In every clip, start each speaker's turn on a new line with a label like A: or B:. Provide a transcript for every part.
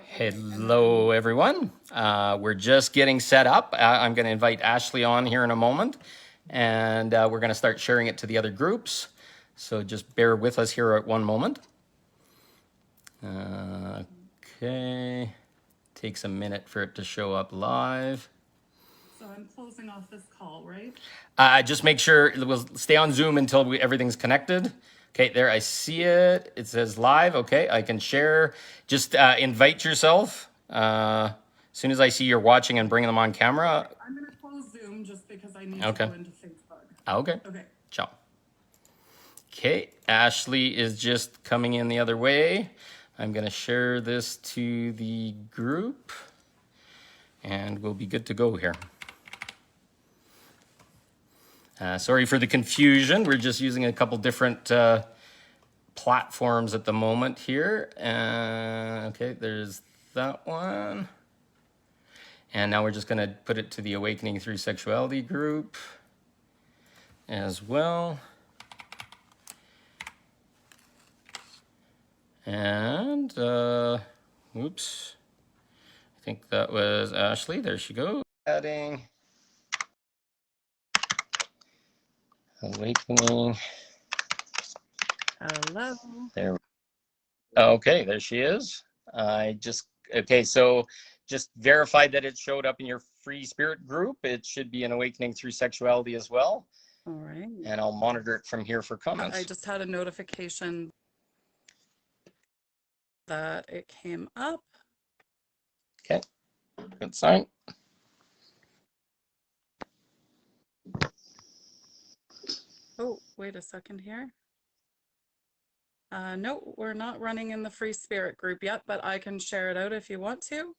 A: Hello, everyone. We're just getting set up. I'm going to invite Ashley on here in a moment, and we're going to start sharing it to the other groups. So just bear with us here at one moment. Okay. Takes a minute for it to show up live.
B: So I'm closing off this call, right?
A: Just make sure we'll stay on Zoom until everything's connected. Okay, there I see it. It says live. Okay, I can share. Just invite yourself. As soon as I see you're watching and bringing them on camera.
B: I'm going to close Zoom just because I need to go into Facebook.
A: Okay.
B: Okay.
A: Ciao. Okay, Ashley is just coming in the other way. I'm going to share this to the group, and we'll be good to go here. Sorry for the confusion. We're just using a couple different platforms at the moment here. Okay, there's that one. And now we're just going to put it to the Awakening Through Sexuality group as well. And, oops. I think that was Ashley. There she goes. Adding. Awakening.
B: Hello.
A: There. Okay, there she is. Okay, so just verified that it showed up in your free spirit group. It should be an Awakening Through Sexuality as well.
B: All right.
A: And I'll monitor it from here for comments.
B: I just had a notification that it came up.
A: Okay, good sign.
B: Oh, wait a second here. No, we're not running in the free spirit group yet, but I can share it out if you want to.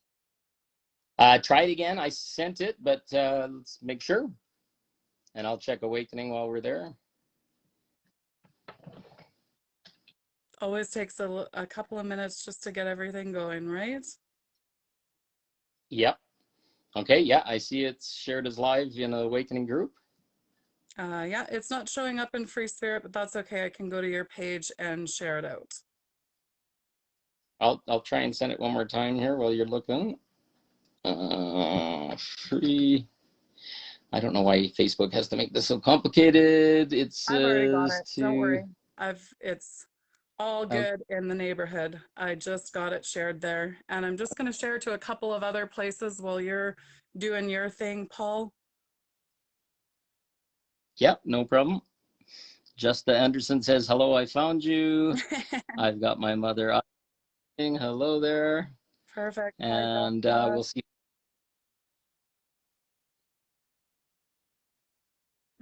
A: Try it again. I sent it, but let's make sure. And I'll check Awakening while we're there.
B: Always takes a couple of minutes just to get everything going, right?
A: Yep. Okay, yeah, I see it's shared as live in the Awakening group.
B: Yeah, it's not showing up in free spirit, but that's okay. I can go to your page and share it out.
A: I'll try and send it one more time here while you're looking. Free. I don't know why Facebook has to make this so complicated. It says
B: I've already got it. Don't worry. It's all good in the neighborhood. I just got it shared there, and I'm just going to share to a couple of other places while you're doing your thing, Paul.
A: Yep, no problem. Justa Anderson says, hello, I found you. I've got my mother. Hello there.
B: Perfect.
A: And we'll see.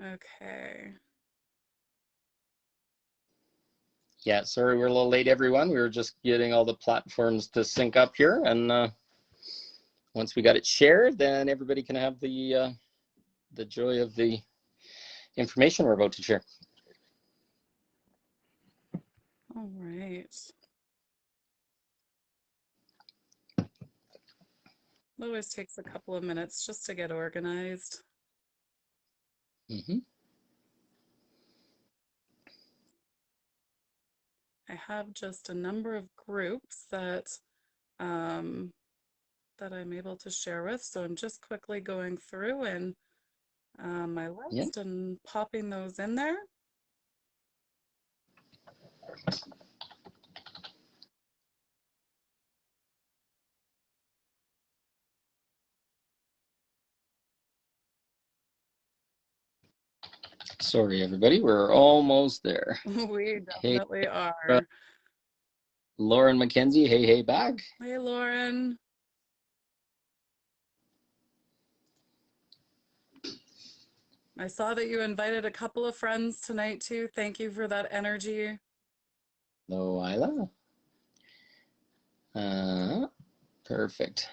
B: Okay.
A: Yeah, sorry we're a little late, everyone. We were just getting all the platforms to sync up here. And once we got it shared, then everybody can have the joy of the information we're about to share.
B: All right. It always takes a couple of minutes just to get organized.
A: Mm-hmm.
B: I have just a number of groups that that I'm able to share with, so I'm just quickly going through and my list and popping those in there.
A: Sorry, everybody. We're almost there.
B: We definitely are.
A: Lauren McKenzie, hey back.
B: Hey, Lauren. I saw that you invited a couple of friends tonight too. Thank you for that energy.
A: Hello, Isla. Perfect.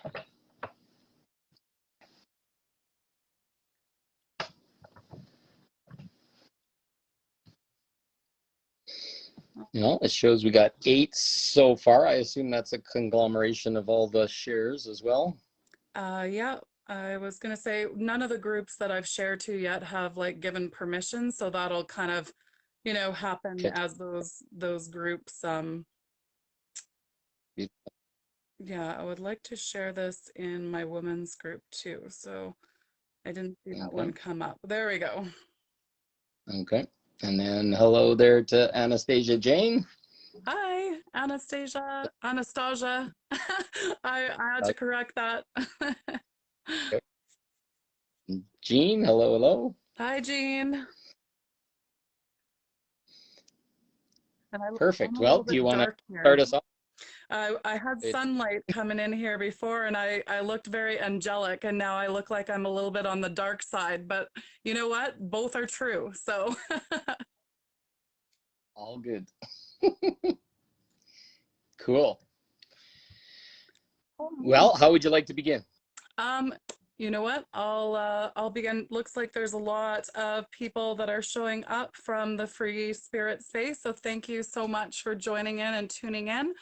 A: Well, it shows we got 8 so far. I assume that's a conglomeration of all the shares as well.
B: Yeah, I was gonna say none of the groups that I've shared to yet have like given permission, so that'll kind of, you know, happen as those groups Yeah, I would like to share this in my women's group too. So I didn't see that
C: Okay.
B: one come up. There we go.
C: Okay. And then hello there to Anastasia Jane.
B: Hi, Anastasia. Anastasia. I had to correct that.
C: Jean, hello, hello.
B: Hi, Jean. And I'm
C: Perfect.
B: a
C: Well,
B: little
C: do you
B: bit
C: want to
B: dark
C: start
B: here.
C: us off?
B: I had
C: It,
B: sunlight coming in here before and I looked very angelic and now I look like I'm a little bit on the dark side, but you know what? Both are true. So
C: all good. Cool. Well, how would you like to begin?
B: Um, you know what? I'll begin. Looks like there's a lot of people that are showing up from the Free Spirit space. So thank you so much for joining in and tuning in.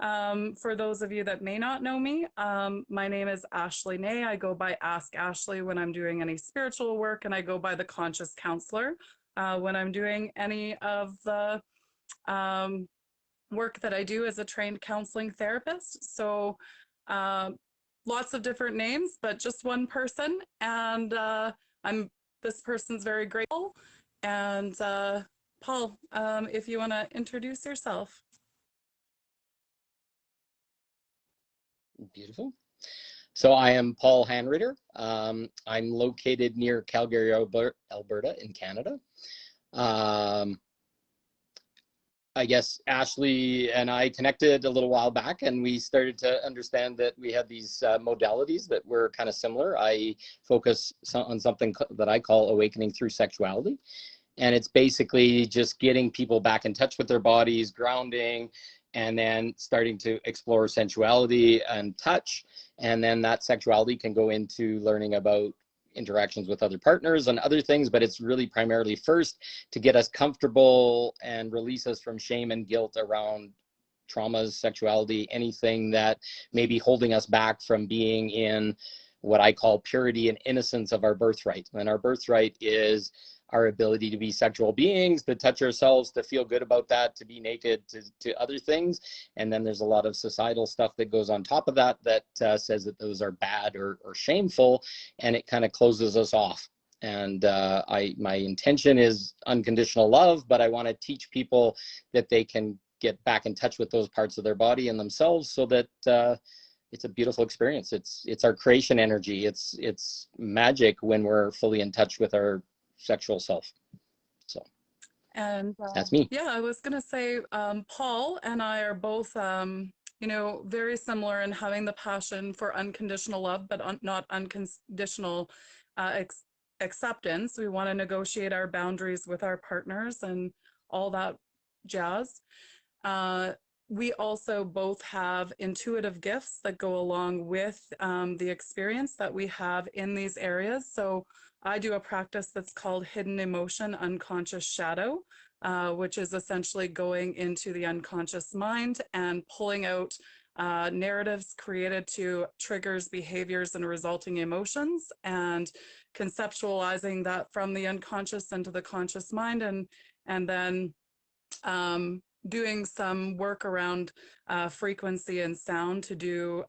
B: For those of you that may not know me, my name is Ashley Nay. I go by Ask Ashley when I'm doing any spiritual work, and I go by the Conscious Counselor when I'm doing any of the um, work that I do as a trained counseling therapist. So uh, lots of different names, but just one person. And I'm this person's very grateful. And Paul, if you want to introduce yourself.
C: Beautiful. So I am Paul Hanritter. I'm located near Calgary, Alberta in Canada. Um, I guess Ashley and I connected a little while back, and we started to understand that we had these modalities that were kind of similar. I focus on something that I call awakening through sexuality. And it's basically just getting people back in touch with their bodies, grounding, and then starting to explore sensuality and touch. And then that sexuality can go into learning about interactions with other partners and other things, but it's really primarily first to get us comfortable and release us from shame and guilt around traumas, sexuality, anything that may be holding us back from being in what I call purity and innocence of our birthright. And our birthright is our ability to be sexual beings, to touch ourselves, to feel good about that, to be naked, to other things. And then there's a lot of societal stuff that goes on top of that that says that those are bad or shameful, and it kind of closes us off. And my intention is unconditional love, but I want to teach people that they can get back in touch with those parts of their body and themselves so that it's a beautiful experience. It's our creation energy. It's magic when we're fully in touch with our sexual self. So
B: And
C: that's me.
B: yeah, I was going to say, Paul and I are both, very similar in having the passion for unconditional love, but not unconditional uh, acceptance. We want to negotiate our boundaries with our partners and all that jazz. Uh, we also both have intuitive gifts that go along with the experience that we have in these areas. So I do a practice that's called hidden emotion, unconscious shadow, which is essentially going into the unconscious mind and pulling out narratives created to triggers, behaviors, and resulting emotions, and conceptualizing that from the unconscious into the conscious mind, and then doing some work around frequency and sound to do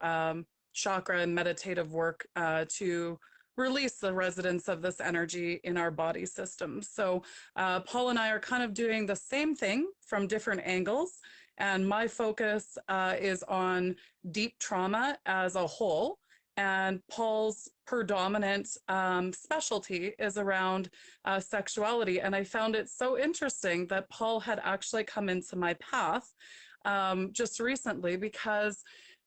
B: chakra and meditative work to release the residence of this energy in our body system. So Paul and I are kind of doing the same thing from different angles. And my focus is on deep trauma as a whole. And Paul's predominant specialty is around sexuality. And I found it so interesting that Paul had actually come into my path just recently because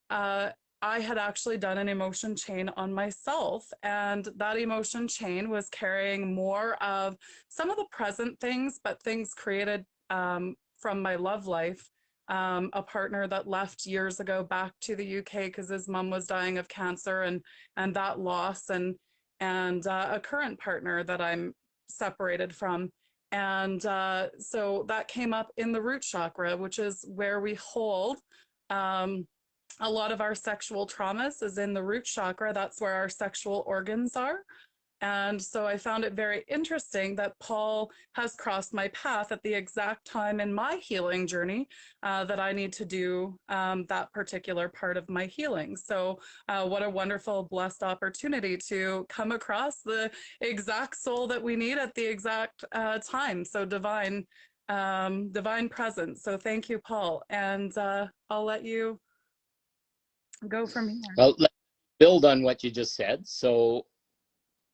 B: uh, I had actually done an emotion chain on myself. And that emotion chain was carrying more of some of the present things, but things created from my love life. A partner that left years ago back to the UK because his mom was dying of cancer, and that loss, and a current partner that I'm separated from. And so that came up in the root chakra, which is where we hold um, a lot of our sexual traumas is in the root chakra. That's where our sexual organs are. And so I found it very interesting that Paul has crossed my path at the exact time in my healing journey that I need to do that particular part of my healing. So what a wonderful, blessed opportunity to come across the exact soul that we need at the exact time. So divine presence. So thank you, Paul. And I'll let you go from here.
C: Well, let's build on what you just said. So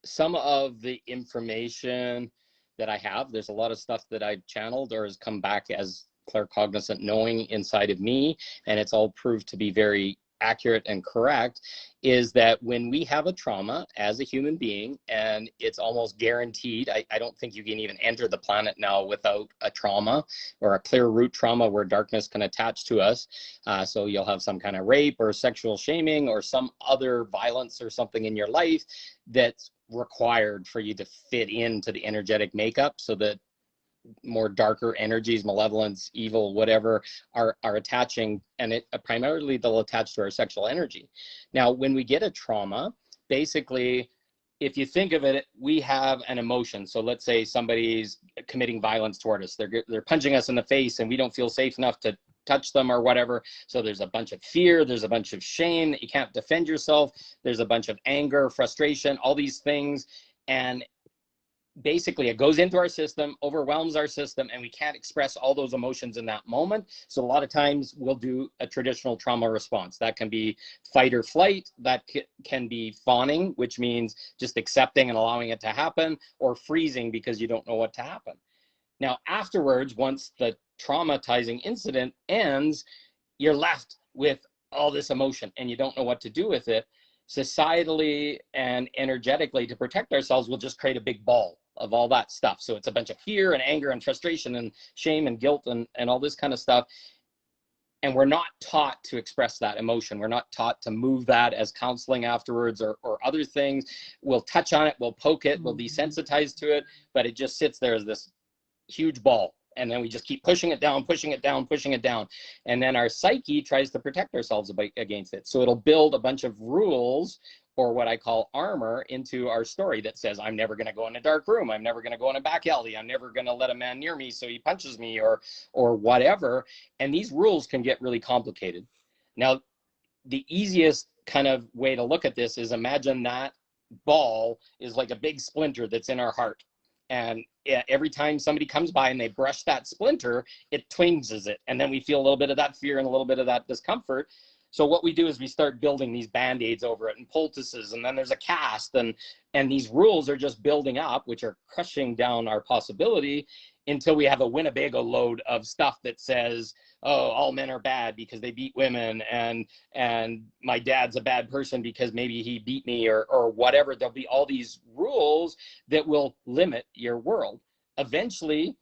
C: some of the information that I have, there's a lot of stuff that I've channeled or has come back as claircognizant knowing inside of me, and it's all proved to be very accurate and correct, is that when we have a trauma as a human being, and it's almost guaranteed, I don't think you can even enter the planet now without a trauma or a clear root trauma where darkness can attach to us. So you'll have some kind of rape or sexual shaming or some other violence or something in your life that's required for you to fit into the energetic makeup, so that more darker energies, malevolence, evil, whatever, are attaching, and it primarily they'll attach to our sexual energy. Now, when we get a trauma, basically, if you think of it, we have an emotion. So let's say somebody's committing violence toward us. They're punching us in the face, and we don't feel safe enough to touch them or whatever. So there's a bunch of fear, there's a bunch of shame that you can't defend yourself, there's a bunch of anger, frustration, all these things. And basically it goes into our system, overwhelms our system, and we can't express all those emotions in that moment. So a lot of times we'll do a traditional trauma response. That can be fight or flight, that can be fawning, which means just accepting and allowing it to happen, or freezing because you don't know what to happen. Now afterwards, once the traumatizing incident ends, you're left with all this emotion and you don't know what to do with it. Societally and energetically, to protect ourselves, we'll just create a big ball of all that stuff. So it's a bunch of fear and anger and frustration and shame and guilt and all this kind of stuff. And we're not taught to express that emotion. We're not taught to move that as counseling afterwards or other things. We'll touch on it, we'll poke it, we'll desensitize to it, but it just sits there as this huge ball. And then we just keep pushing it down, pushing it down, pushing it down. And then our psyche tries to protect ourselves against it. So it'll build a bunch of rules, or what I call armor, into our story that says, I'm never going to go in a dark room. I'm never going to go in a back alley. I'm never going to let a man near me so he punches me, or whatever. And these rules can get really complicated. Now, the easiest kind of way to look at this is, imagine that ball is like a big splinter that's in our heart. And every time somebody comes by and they brush that splinter, it twinges it. And then we feel a little bit of that fear and a little bit of that discomfort. So what we do is we start building these band-aids over it and poultices, and then there's a cast, and these rules are just building up, which are crushing down our possibility, until we have a Winnebago load of stuff that says, oh, all men are bad because they beat women, and my dad's a bad person because maybe he beat me, or whatever. There'll be all these rules that will limit your world. Eventually,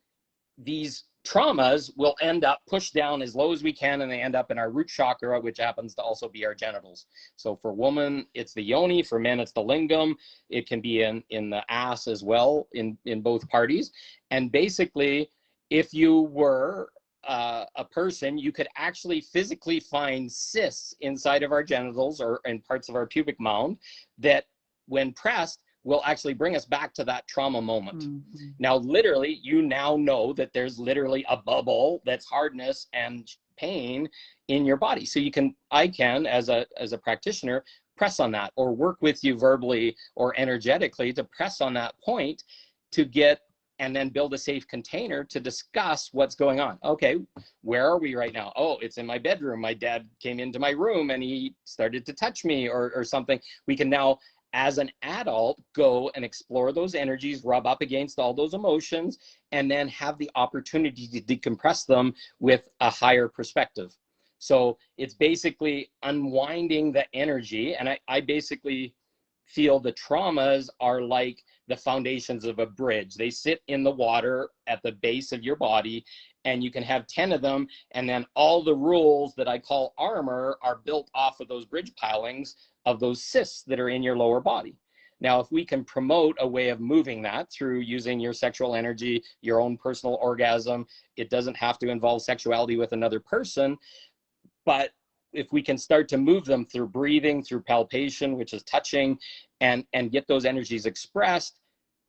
C: these traumas will end up pushed down as low as we can, and they end up in our root chakra, which happens to also be our genitals. So for women, it's the yoni. For men, it's the lingam. It can be in the ass as well, in both parties. And basically, if you were a person, you could actually physically find cysts inside of our genitals or in parts of our pubic mound that, when pressed, will actually bring us back to that trauma moment. Mm-hmm. Now, literally, you now know that there's literally a bubble that's hardness and pain in your body. So I can, as a practitioner, press on that, or work with you verbally or energetically to press on that point to get, and then build a safe container to discuss what's going on. Okay, where are we right now? Oh, it's in my bedroom. My dad came into my room and he started to touch me or something. We can now, as an adult, go and explore those energies, rub up against all those emotions, and then have the opportunity to decompress them with a higher perspective. So it's basically unwinding the energy. And I basically feel the traumas are like the foundations of a bridge. They sit in the water at the base of your body, and you can have 10 of them, and then all the rules that I call armor are built off of those bridge pilings of those cysts that are in your lower body. Now, if we can promote a way of moving that through using your sexual energy, your own personal orgasm, it doesn't have to involve sexuality with another person, but if we can start to move them through breathing, through palpation, which is touching, and get those energies expressed,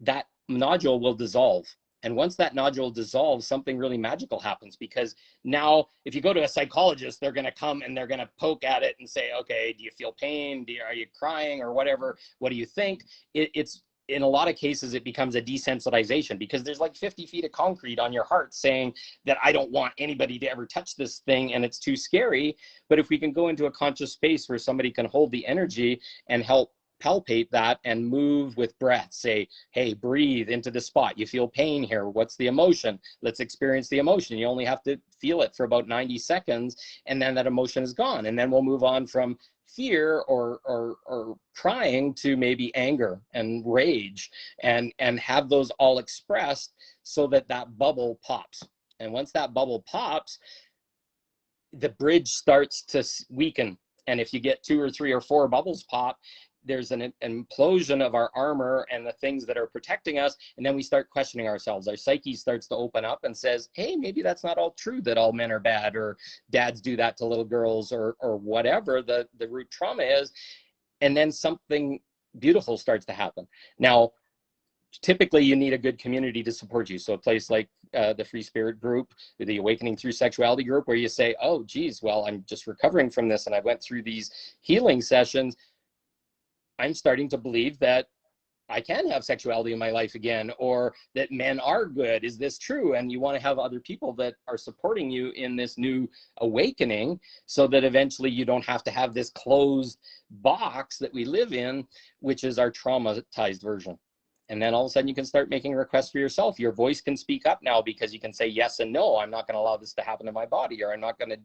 C: that nodule will dissolve. And once that nodule dissolves, something really magical happens, because now if you go to a psychologist, they're going to come and they're going to poke at it and say, okay, do you feel pain? Are you crying or whatever? What do you think? It's in a lot of cases, it becomes a desensitization, because there's like 50 feet of concrete on your heart saying that I don't want anybody to ever touch this thing and it's too scary. But if we can go into a conscious space where somebody can hold the energy and help palpate that and move with breath, say, hey, breathe into the spot. You feel pain here. What's the emotion? Let's experience the emotion. You only have to feel it for about 90 seconds, and then that emotion is gone. And then we'll move on from fear or crying to maybe anger and rage, and have those all expressed so that that bubble pops. And once that bubble pops, the bridge starts to weaken. And if you get 2 or 3 or 4 bubbles pop, there's an implosion of our armor and the things that are protecting us. And then we start questioning ourselves. Our psyche starts to open up and says, hey, maybe that's not all true, that all men are bad, or dads do that to little girls, or whatever the root trauma is. And then something beautiful starts to happen. Now, typically you need a good community to support you. So a place like the Free Spirit group, the Awakening Through Sexuality group, where you say, oh, geez, well, I'm just recovering from this and I went through these healing sessions. I'm starting to believe that I can have sexuality in my life again, or that men are good. Is this true? And you want to have other people that are supporting you in this new awakening, so that eventually you don't have to have this closed box that we live in, which is our traumatized version. And then all of a sudden you can start making requests for yourself. Your voice can speak up now, because you can say yes and no. I'm not going to allow this to happen to my body, or I'm not going to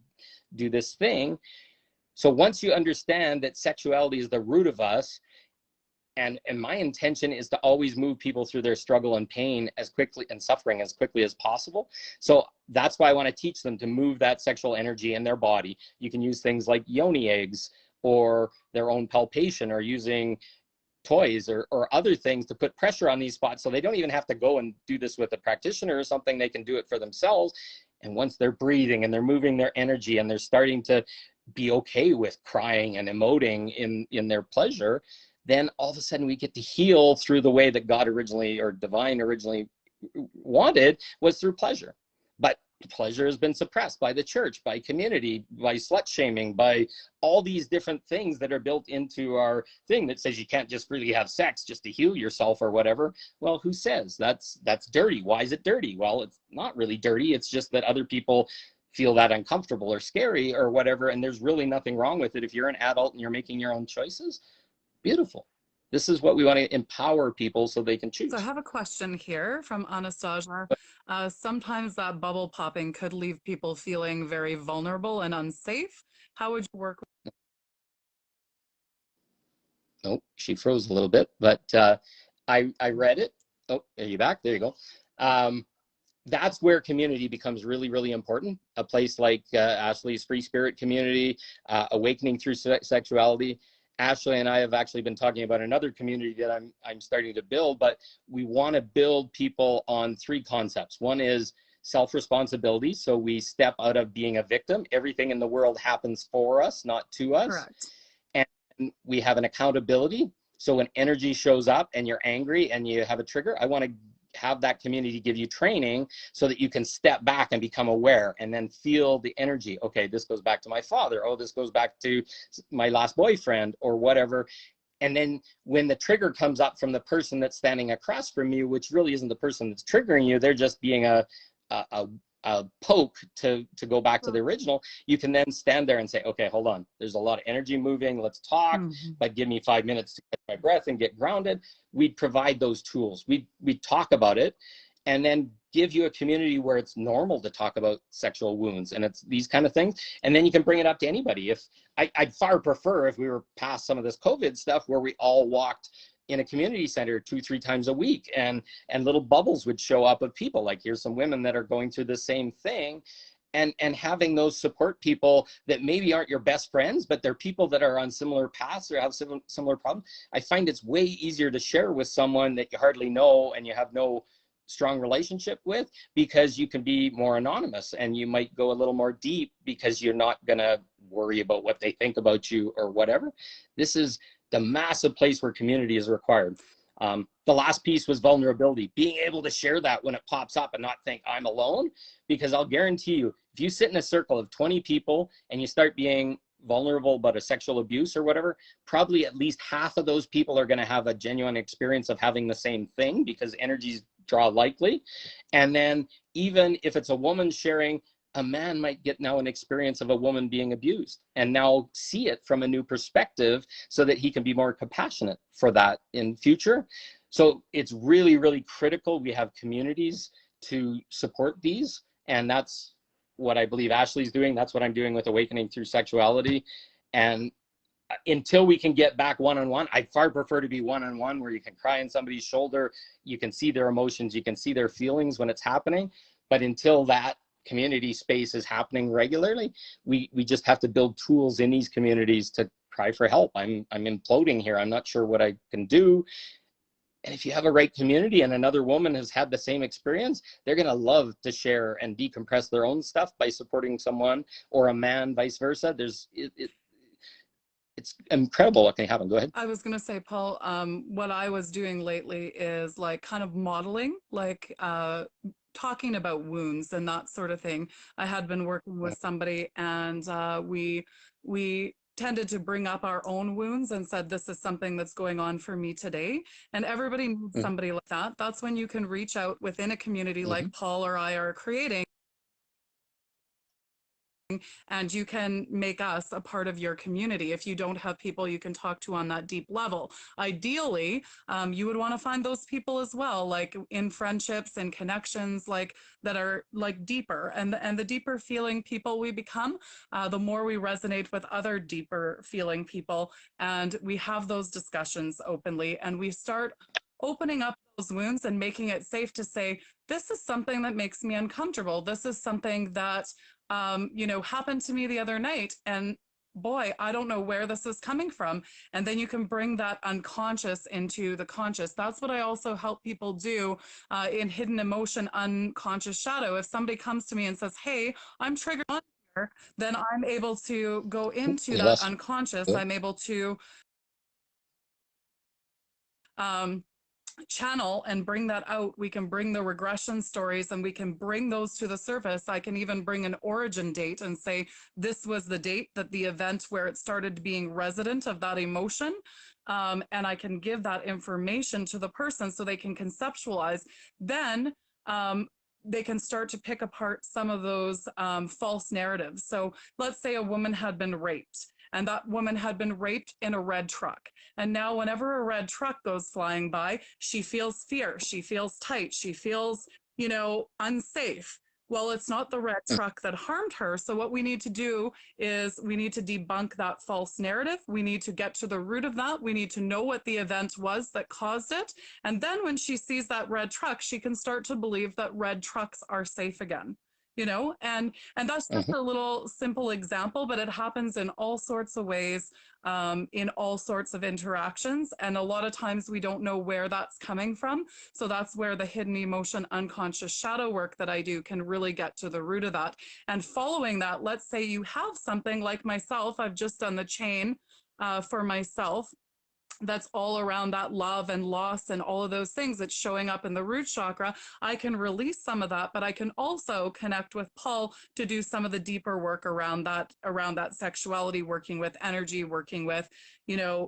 C: do this thing. So once you understand that sexuality is the root of us, and my intention is to always move people through their struggle and pain as quickly, and suffering as quickly as possible. So that's why I want to teach them to move that sexual energy in their body. You can use things like yoni eggs, or their own palpation, or using toys or other things to put pressure on these spots, so they don't even have to go and do this with a practitioner or something. They can do it for themselves. And once they're breathing and they're moving their energy and they're starting to be okay with crying and emoting in their pleasure, then all of a sudden we get to heal through the way that God originally, or divine originally wanted, was through pleasure. But pleasure has been suppressed by the church, by community, by slut shaming, by all these different things that are built into our thing that says you can't just really have sex just to heal yourself or whatever. Well, who says that's dirty? Why is it dirty? Well, it's not really dirty. It's just that other people feel that uncomfortable or scary or whatever. And there's really nothing wrong with it. If you're an adult and you're making your own choices, beautiful. This is what we want to empower people so they can choose.
B: So I have a question here from Anastasia. Sometimes that bubble popping could leave people feeling very vulnerable and unsafe. How would you work?
C: Oh, she froze a little bit, but I read it. Oh, are you back? There you go. That's where community becomes really, really important. A place like Ashley's Free Spirit community, Awakening Through Sexuality. Ashley and I have actually been talking about another community that I'm starting to build, but we want to build people on 3 concepts. One is self-responsibility. So we step out of being a victim. Everything in the world happens for us, not to us.
B: Correct.
C: And we have an accountability. So when energy shows up and you're angry and you have a trigger, I want to have that community give you training so that you can step back and become aware, and then feel the energy. Okay, this goes back to my father. Oh, this goes back to my last boyfriend, or whatever. And then when the trigger comes up from the person that's standing across from you, which really isn't the person that's triggering you, they're just being a poke to go back to the original, you can then stand there and say, okay, hold on, there's a lot of energy moving, let's talk, but give me 5 minutes to catch my breath and get grounded. We'd provide those tools. We'd talk about it, and then give you a community where it's normal to talk about sexual wounds, and it's these kind of things. And then you can bring it up to anybody. If I'd far prefer if we were past some of this COVID stuff, where we all walked in a community center 2-3 times a week, and little bubbles would show up of people like, here's some women that are going through the same thing, and having those support people that maybe aren't your best friends, but they're people that are on similar paths or have similar problems. I find it's way easier to share with someone that you hardly know and you have no strong relationship with, because you can be more anonymous and you might go a little more deep because you're not going to worry about what they think about you or whatever. This is the massive place where community is required. The last piece was vulnerability, being able to share that when it pops up and not think I'm alone, because I'll guarantee you, if you sit in a circle of 20 people and you start being vulnerable about a sexual abuse or whatever, probably at least half of those people are going to have a genuine experience of having the same thing, because energies draw likely. And then even if it's a woman sharing, a man might get now an experience of a woman being abused and now see it from a new perspective so that he can be more compassionate for that in future. So it's really, really critical we have communities to support these. And that's what I believe Ashley's doing. That's what I'm doing with Awakening Through Sexuality. And until we can get back one-on-one, I far prefer to be one-on-one, where you can cry on somebody's shoulder, you can see their emotions, you can see their feelings when it's happening. But until that community space is happening regularly, we just have to build tools in these communities to cry for help. I'm imploding here. I'm not sure what I can do. And if you have a right community and another woman has had the same experience, they're going to love to share and decompress their own stuff by supporting someone, or a man, vice versa. It's incredible what can happen. Go ahead.
B: I was going to say, Paul, what I was doing lately is like kind of modeling, like talking about wounds and that sort of thing. I had been working with somebody, and we tended to bring up our own wounds and said, this is something that's going on for me today. And everybody needs somebody like that. That's when you can reach out within a community like Paul or I are creating, and you can make us a part of your community. If you don't have people you can talk to on that deep level, ideally, you would want to find those people as well, like in friendships and connections, like that are like deeper. And the deeper feeling people we become, the more we resonate with other deeper feeling people. And we have those discussions openly, and we start opening up those wounds and making it safe to say, this is something that makes me uncomfortable. This is something that happened to me the other night, and boy, I don't know where this is coming from. And then you can bring that unconscious into the conscious. That's what I also help people do in hidden emotion, unconscious shadow. If somebody comes to me and says, hey, I'm triggered on here, then I'm able to go into that unconscious. I'm able to channel and bring that out. We can bring the regression stories and we can bring those to the surface. I can even bring an origin date and say, this was the date that the event where it started being resident of that emotion. And I can give that information to the person so they can conceptualize. Then they can start to pick apart some of those false narratives. So let's say a woman had been raped, and that woman had been raped in a red truck. And now whenever a red truck goes flying by, she feels fear, she feels tight, she feels, unsafe. Well, it's not the red truck that harmed her. So what we need to do is we need to debunk that false narrative. We need to get to the root of that. We need to know what the event was that caused it. And then when she sees that red truck, she can start to believe that red trucks are safe again. And that's just a little simple example, but it happens in all sorts of ways, in all sorts of interactions. And a lot of times we don't know where that's coming from. So that's where the hidden emotion, unconscious shadow work that I do can really get to the root of that. And following that, let's say you have something like myself, I've just done the chain for myself. That's all around that love and loss and all of those things that's showing up in the root chakra. I can release some of that, but I can also connect with Paul to do some of the deeper work around that sexuality, working with energy, working with,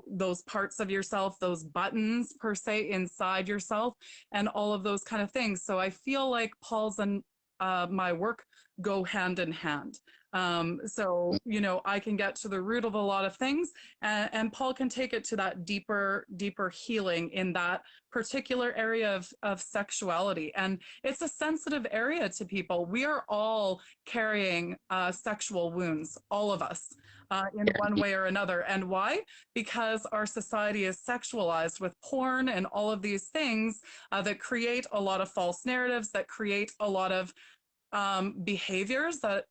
B: those parts of yourself, those buttons per se inside yourself, and all of those kind of things. So I feel like Paul's and my work go hand in hand. I can get to the root of a lot of things, and Paul can take it to that deeper healing in that particular area of sexuality. And it's a sensitive area to people. We are all carrying sexual wounds, all of us, in one way or another. And why? Because our society is sexualized with porn and all of these things that create a lot of false narratives, that create a lot of behaviors that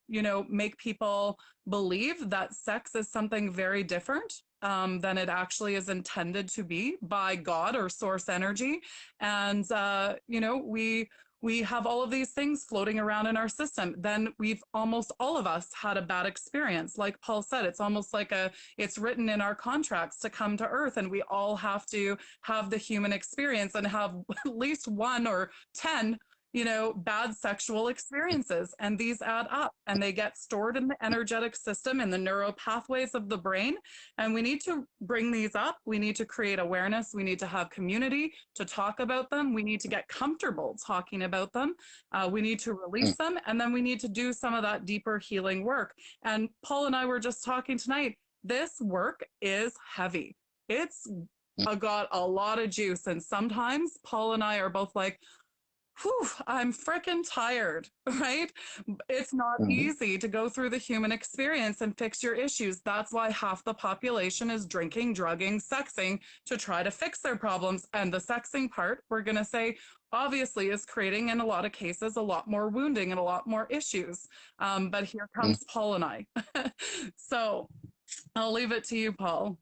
B: make people believe that sex is something very different than it actually is intended to be by God or source energy. And, you know, we have all of these things floating around in our system. Then we've almost all of us had a bad experience. Like Paul said, it's almost like it's written in our contracts to come to earth, and we all have to have the human experience and have at least 1 or 10, you know, bad sexual experiences. And these add up and they get stored in the energetic system and the neural pathways of the brain. And we need to bring these up. We need to create awareness. We need to have community to talk about them. We need to get comfortable talking about them. We need to release them. And then we need to do some of that deeper healing work. And Paul and I were just talking tonight. This work is heavy. It's got a lot of juice. And sometimes Paul and I are both like, whew, I'm freaking tired, right? It's not easy to go through the human experience and fix your issues. That's why half the population is drinking, drugging, sexing to try to fix their problems. And the sexing part, we're going to say, obviously is creating, in a lot of cases, a lot more wounding and a lot more issues. But here comes Paul and I. So I'll leave it to you, Paul.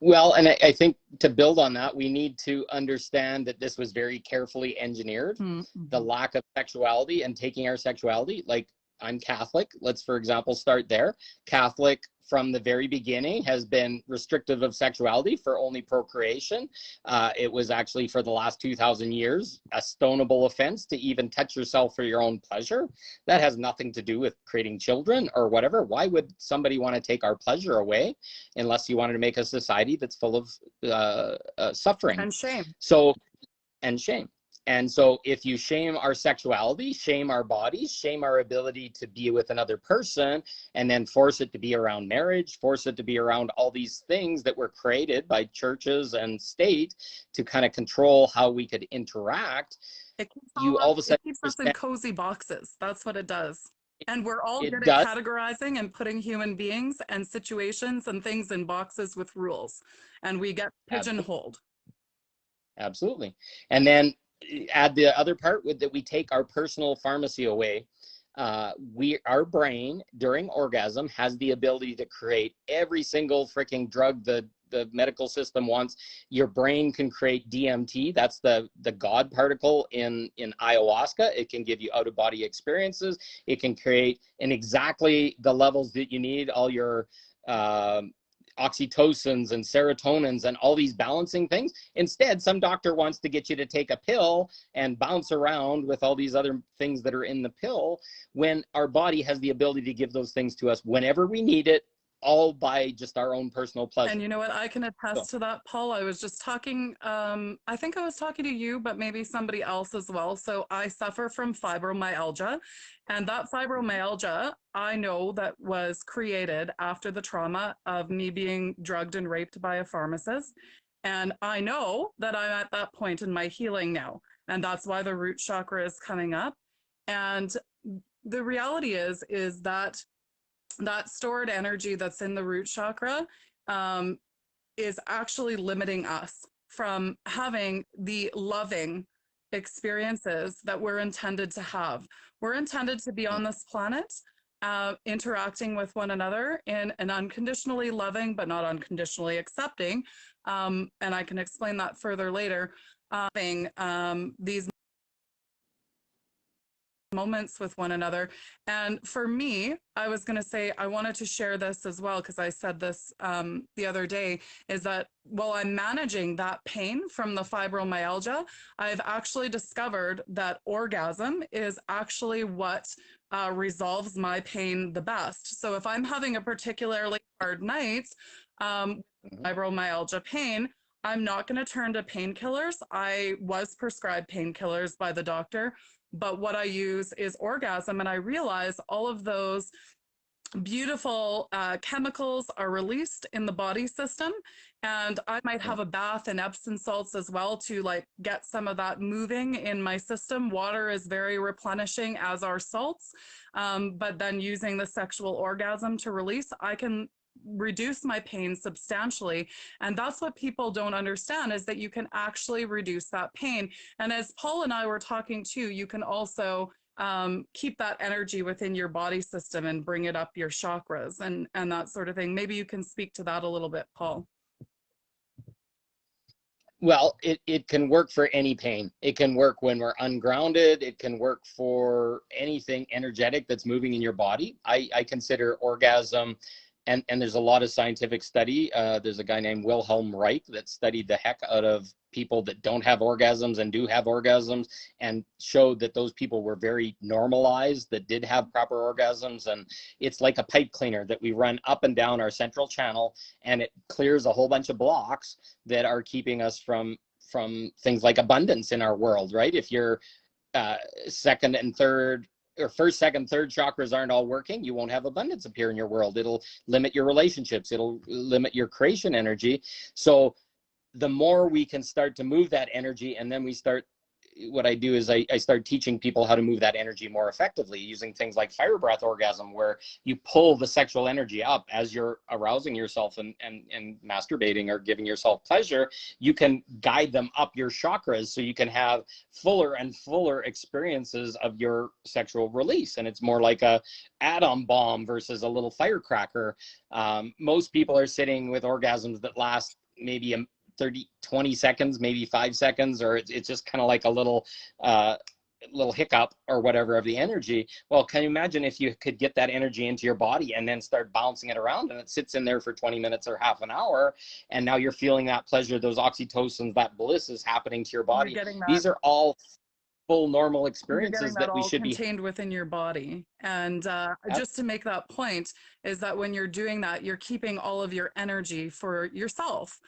C: Well, and I think to build on that, we need to understand that this was very carefully engineered. The lack of sexuality and taking our sexuality, like I'm Catholic. Let's, for example, start there. Catholic from the very beginning has been restrictive of sexuality for only procreation. It was actually for the last 2,000 years a stonable offense to even touch yourself for your own pleasure. That has nothing to do with creating children or whatever. Why would somebody want to take our pleasure away unless you wanted to make a society that's full of suffering
B: and shame?
C: And shame. And so if you shame our sexuality, shame our bodies, shame our ability to be with another person, and then force it to be around marriage, force it to be around all these things that were created by churches and state to kind of control how we could interact,
B: It keeps
C: all of a sudden
B: it keeps us in cozy boxes. That's what it does. And we're all good
C: does.
B: at categorizing and putting human beings and situations and things in boxes with rules. And we get pigeonholed.
C: Absolutely. And then add the other part with that we take our personal pharmacy away. Our brain during orgasm has the ability to create every single freaking drug the medical system wants. Your brain can create DMT. That's the God particle in ayahuasca. It can give you out of body experiences. It can create in exactly the levels that you need, all your oxytocins and serotonins and all these balancing things. Instead, some doctor wants to get you to take a pill and bounce around with all these other things that are in the pill, when our body has the ability to give those things to us whenever we need it, all by just our own personal pleasure.
B: And you know what? I can attest to that, Paul. I was just talking, I think I was talking to you, but maybe somebody else as well. So I suffer from fibromyalgia, and that fibromyalgia, I know that was created after the trauma of me being drugged and raped by a pharmacist. And I know that I'm at that point in my healing now. And that's why the root chakra is coming up. And the reality is that stored energy that's in the root chakra is actually limiting us from having the loving experiences that we're intended to have. We're intended to be on this planet, interacting with one another in an unconditionally loving, but not unconditionally accepting. And I can explain that further later. These moments with one another. And for me, I was going to say, I wanted to share this as well, because I said this the other day, is that while I'm managing that pain from the fibromyalgia, I've actually discovered that orgasm is actually what resolves my pain the best. So if I'm having a particularly hard night, fibromyalgia pain, I'm not going to turn to painkillers. I was prescribed painkillers by the doctor, but what I use is orgasm. And I realize all of those beautiful chemicals are released in the body system. And I might have a bath in Epsom salts as well to like get some of that moving in my system. Water is very replenishing, as are salts. But then using the sexual orgasm to release, I can reduce my pain substantially. And that's what people don't understand, is that you can actually reduce that pain. And as Paul and I were talking too, you can also keep that energy within your body system and bring it up your chakras and that sort of thing. Maybe you can speak to that a little bit, Paul.
C: Well, it can work for any pain. It can work when we're ungrounded. It can work for anything energetic that's moving in your body. I consider orgasm, and there's a lot of scientific study. There's a guy named Wilhelm Reich that studied the heck out of people that don't have orgasms and do have orgasms, and showed that those people were very normalized, that did have proper orgasms. And it's like a pipe cleaner that we run up and down our central channel, and it clears a whole bunch of blocks that are keeping us from things like abundance in our world, right? If your second and third, or first, second, third chakras aren't all working, you won't have abundance appear in your world. It'll limit your relationships. It'll limit your creation energy. So the more we can start to move that energy, and then we start, what I do is I start teaching people how to move that energy more effectively using things like fire breath orgasm, where you pull the sexual energy up as you're arousing yourself and masturbating or giving yourself pleasure. You can guide them up your chakras so you can have fuller and fuller experiences of your sexual release. And it's more like a atom bomb versus a little firecracker. Most people are sitting with orgasms that last maybe 20 seconds, maybe 5 seconds, or it's just kind of like a little hiccup or whatever of the energy. Well, can you imagine if you could get that energy into your body and then start bouncing it around, and it sits in there for 20 minutes or half an hour, and now you're feeling that pleasure, those oxytocins, that bliss is happening to your body. These are all full normal experiences that we should be
B: contained within your body. And just to make that point is that when you're doing that, you're keeping all of your energy for yourself.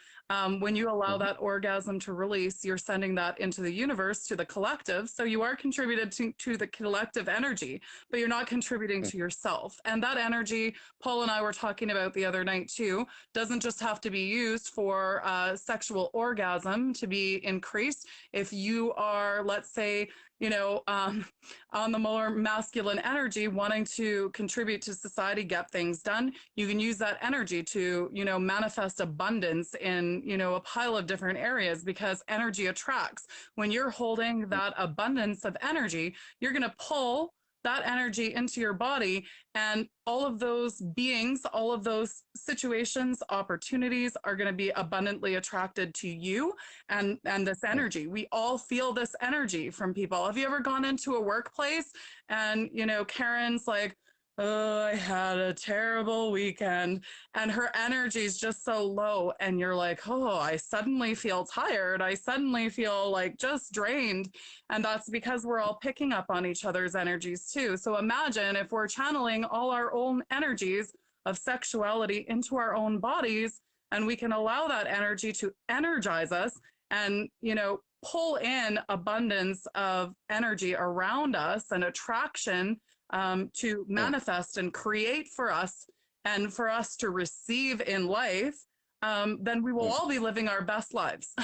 B: When you allow that orgasm to release, you're sending that into the universe, to the collective. So you are contributed to the collective energy, but you're not contributing to yourself. And that energy, Paul and I were talking about the other night too, doesn't just have to be used for sexual orgasm to be increased. If you are, let's say, on the more masculine energy, wanting to contribute to society, get things done, you can use that energy to, manifest abundance in, a pile of different areas, because energy attracts. When you're holding that abundance of energy, you're going to pull that energy into your body, and all of those beings, all of those situations, opportunities are going to be abundantly attracted to you and this energy. We all feel this energy from people. Have you ever gone into a workplace and, Karen's like, oh, I had a terrible weekend, and her energy is just so low, and you're like, oh, I suddenly feel tired. I suddenly feel like just drained. And that's because we're all picking up on each other's energies too. So imagine if we're channeling all our own energies of sexuality into our own bodies, and we can allow that energy to energize us and, pull in abundance of energy around us and attraction to manifest and create for us, and for us to receive in life, then we will all be living our best lives.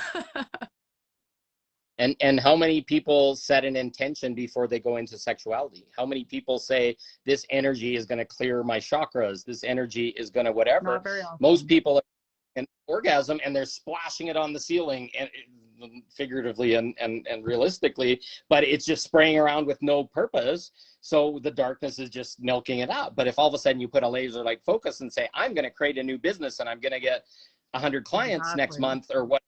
C: And how many people set an intention before they go into sexuality? How many people say, this energy is going to clear my chakras, this energy is going to whatever?
B: Not very often.
C: Most people are in orgasm and they're splashing it on the ceiling, and figuratively and realistically, but it's just spraying around with no purpose. So the darkness is just milking it up. But if all of a sudden you put a laser like focus and say, I'm going to create a new business and I'm going to get 100 clients next month or what,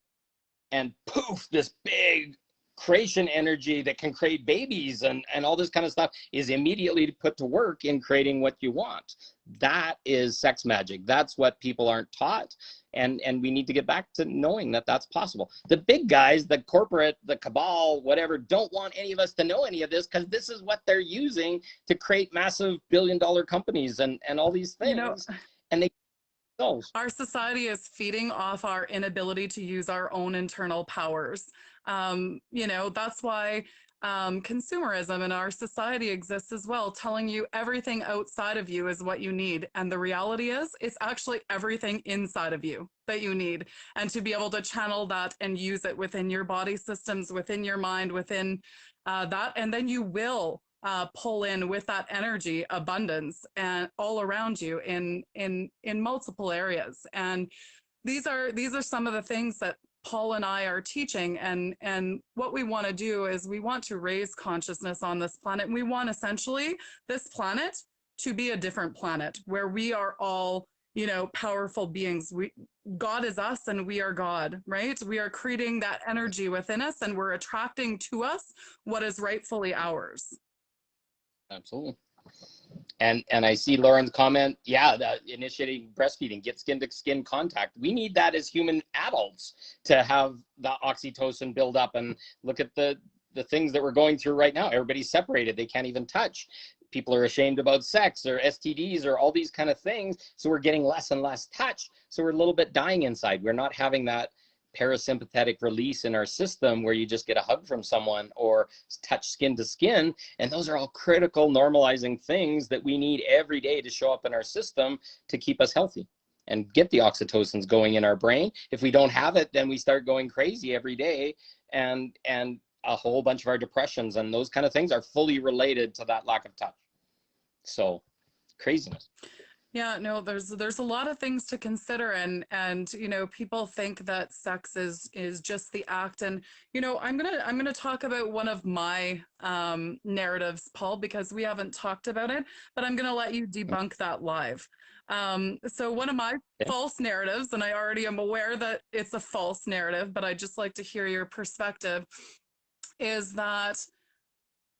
C: and poof, this big creation energy that can create babies and all this kind of stuff is immediately put to work in creating what you want. That is sex magic. That's what people aren't taught. And we need to get back to knowing that that's possible. The big guys, the corporate, the cabal, whatever, don't want any of us to know any of this, because this is what they're using to create massive billion-dollar companies and all these things. And they
B: our society is feeding off our inability to use our own internal powers. That's why consumerism in our society exists as well, telling you everything outside of you is what you need. And the reality is, it's actually everything inside of you that you need. And to be able to channel that and use it within your body systems, within your mind, within that, and then you will pull in with that energy abundance and all around you in multiple areas. And these are some of the things that Paul and I are teaching, and what we want to do is we want to raise consciousness on this planet. And we want essentially this planet to be a different planet where we are all, you know, powerful beings. God is us and we are God, right? We are creating that energy within us and we're attracting to us what is rightfully ours.
C: Absolutely. And I see Lauren's comment, yeah, initiating breastfeeding, get skin to skin contact. We need that as human adults to have the oxytocin build up. And look at the things that we're going through right now. Everybody's separated. They can't even touch. People are ashamed about sex or STDs or all these kind of things. So we're getting less and less touch. So we're a little bit dying inside. We're not having that parasympathetic release in our system where you just get a hug from someone or touch skin to skin. And those are all critical normalizing things that we need every day to show up in our system to keep us healthy and get the oxytocins going in our brain. If we don't have it, then we start going crazy every day, and a whole bunch of our depressions and those kind of things are fully related to that lack of touch. So craziness.
B: Yeah, no, there's a lot of things to consider, and you know, people think that sex is just the act. And you know, I'm gonna talk about one of my narratives, Paul, because we haven't talked about it, but I'm gonna let you debunk that live. So one of my false narratives, and I already am aware that it's a false narrative, but I'd just like to hear your perspective, is that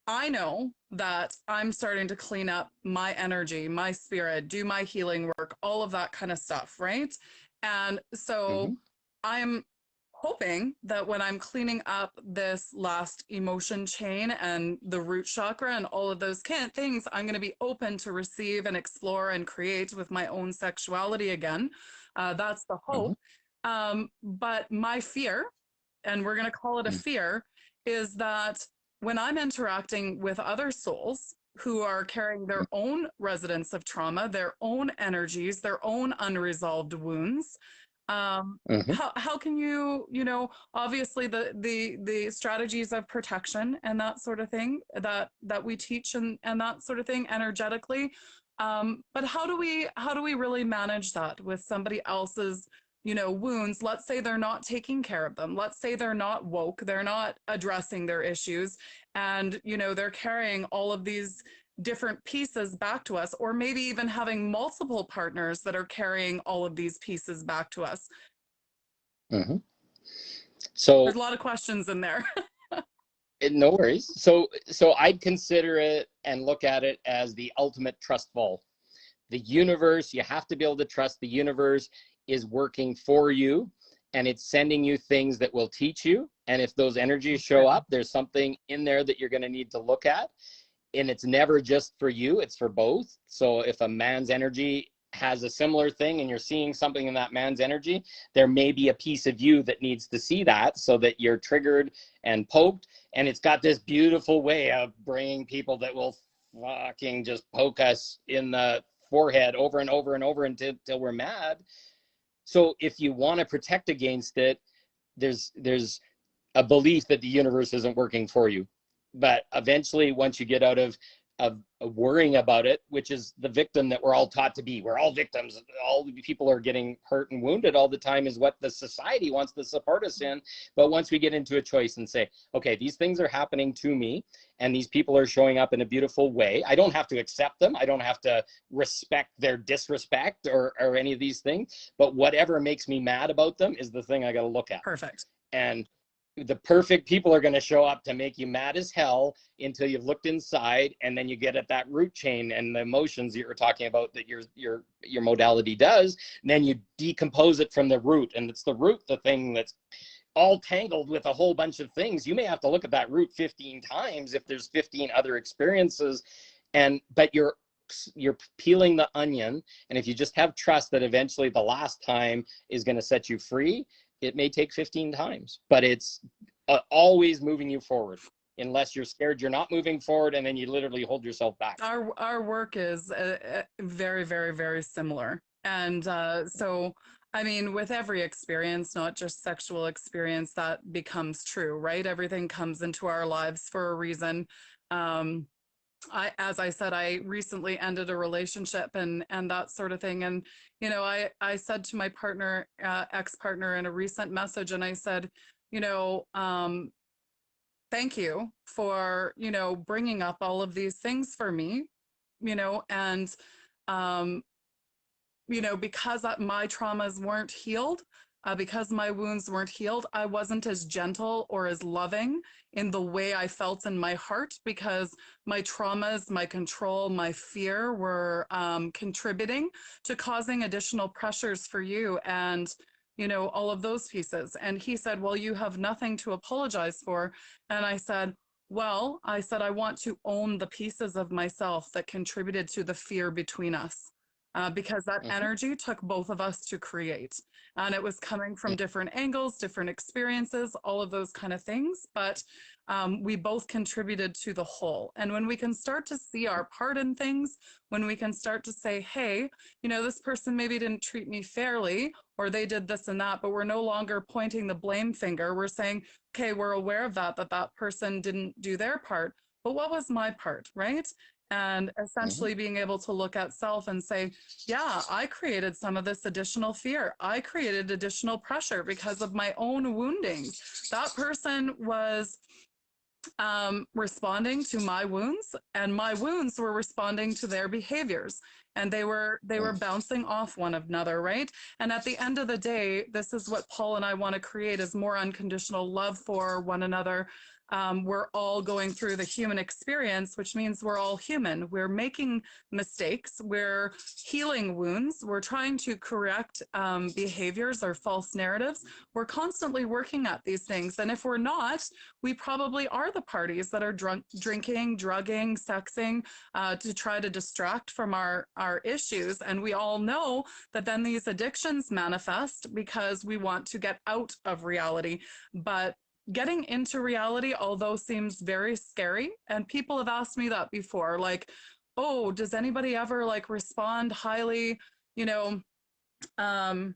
B: I know that I'm starting to clean up my energy, my spirit, do my healing work, all of that kind of stuff, right? And so I'm hoping that when I'm cleaning up this last emotion chain and the root chakra and all of those kind of things, I'm going to be open to receive and explore and create with my own sexuality again. That's the hope. But my fear, and we're going to call it a fear, is that when I'm interacting with other souls who are carrying their own resonance of trauma, their own energies, their own unresolved wounds, how can you, you know, obviously the strategies of protection and that sort of thing that we teach and that sort of thing energetically, but how do we really manage that with somebody else's, you know, wounds? Let's say they're not taking care of them. Let's say they're not woke, they're not addressing their issues, and you know, they're carrying all of these different pieces back to us, or maybe even having multiple partners that are carrying all of these pieces back to us.
C: So
B: there's a lot of questions in there.
C: no worries. So I'd consider it and look at it as the ultimate trust fall. The universe, you have to be able to trust the universe is working for you, and it's sending you things that will teach you. And if those energies show up, there's something in there that you're going to need to look at. And it's never just for you, it's for both. So if a man's energy has a similar thing and you're seeing something in that man's energy, there may be a piece of you that needs to see that so that you're triggered and poked. And it's got this beautiful way of bringing people that will fucking just poke us in the forehead over and over and over until we're mad. So if you want to protect against it, there's a belief that the universe isn't working for you. But eventually, once you get out of worrying about it, which is the victim that we're all taught to be, we're all victims. All the people are getting hurt and wounded all the time is what the society wants to support us in. But once we get into a choice and say, okay, these things are happening to me, and these people are showing up in a beautiful way. I don't have to accept them. I don't have to respect their disrespect or any of these things. But whatever makes me mad about them is the thing I got to look at.
B: Perfect.
C: And the perfect people are going to show up to make you mad as hell until you've looked inside, and then you get at that root chain and the emotions that you're talking about that your modality does, and then you decompose it from the root. And it's the root, the thing that's all tangled with a whole bunch of things. You may have to look at that root 15 times if there's 15 other experiences, but you're peeling the onion. And if you just have trust that eventually the last time is going to set you free, it may take 15 times, but it's always moving you forward. Unless you're scared, you're not moving forward, and then you literally hold yourself back.
B: Our work is very, very, very similar. And so, I mean, with every experience, not just sexual experience, that becomes true, right? Everything comes into our lives for a reason. as I said, I recently ended a relationship and that sort of thing. And, I said to my partner, ex-partner in a recent message, and I said, you know, thank you for, bringing up all of these things for me, and, um, because my traumas weren't healed, because my wounds weren't healed, I wasn't as gentle or as loving in the way I felt in my heart because my traumas, my control, my fear were contributing to causing additional pressures for you and, all of those pieces. And he said, well, you have nothing to apologize for. And I said, well, I want to own the pieces of myself that contributed to the fear between us because that
C: Mhm.
B: energy took both of us to create. And it was coming from different angles, different experiences, all of those kind of things. But we both contributed to the whole. And when we can start to see our part in things, when we can start to say, hey, this person maybe didn't treat me fairly, or they did this and that, but we're no longer pointing the blame finger. We're saying, okay, we're aware of that person didn't do their part. But what was my part, right? And
C: Mhm.
B: essentially being able to look at self and say, yeah, I created some of this additional fear. I created additional pressure because of my own woundings. That person was responding to my wounds, and my wounds were responding to their behaviors, and they were
C: Mhm.
B: bouncing off one another, right? And at the end of the day, this is what Paul and I want to create: is more unconditional love for one another. We're all going through the human experience, which means we're all human. We're making mistakes. We're healing wounds. We're trying to correct behaviors or false narratives. We're constantly working at these things. And if we're not, we probably are the parties that are drinking, drugging, sexing to try to distract from our issues. And we all know that then these addictions manifest because we want to get out of reality. But getting into reality, although seems very scary, and people have asked me that before, like, oh, does anybody ever like respond highly, you know, um,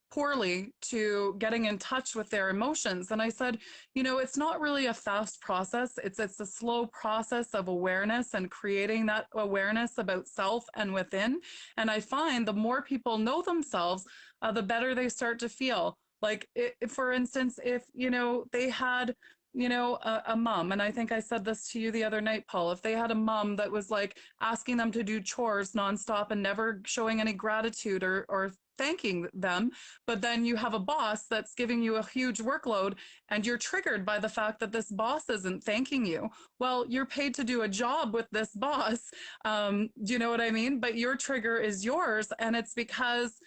B: poorly to getting in touch with their emotions? And I said, it's not really a fast process. It's a slow process of awareness and creating that awareness about self and within. And I find the more people know themselves, the better they start to feel. Like, for instance, if they had a mom, and I think I said this to you the other night, Paul, if they had a mom that was like asking them to do chores nonstop and never showing any gratitude or thanking them, but then you have a boss that's giving you a huge workload and you're triggered by the fact that this boss isn't thanking you. Well, you're paid to do a job with this boss. Do you know what I mean? But your trigger is yours. And it's because,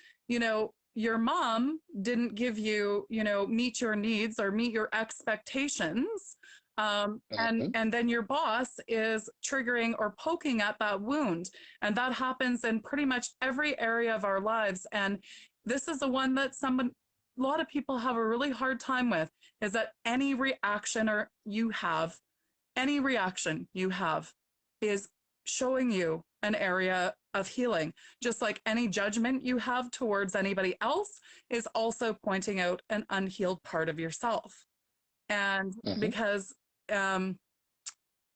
B: your mom didn't give you, meet your needs or meet your expectations.
C: Mhm.
B: And then your boss is triggering or poking at that wound. And that happens in pretty much every area of our lives. And this is the one that a lot of people have a really hard time with, is that any reaction you have is showing you an area of healing. Just like any judgment you have towards anybody else is also pointing out an unhealed part of yourself. And
C: Mhm.
B: because um,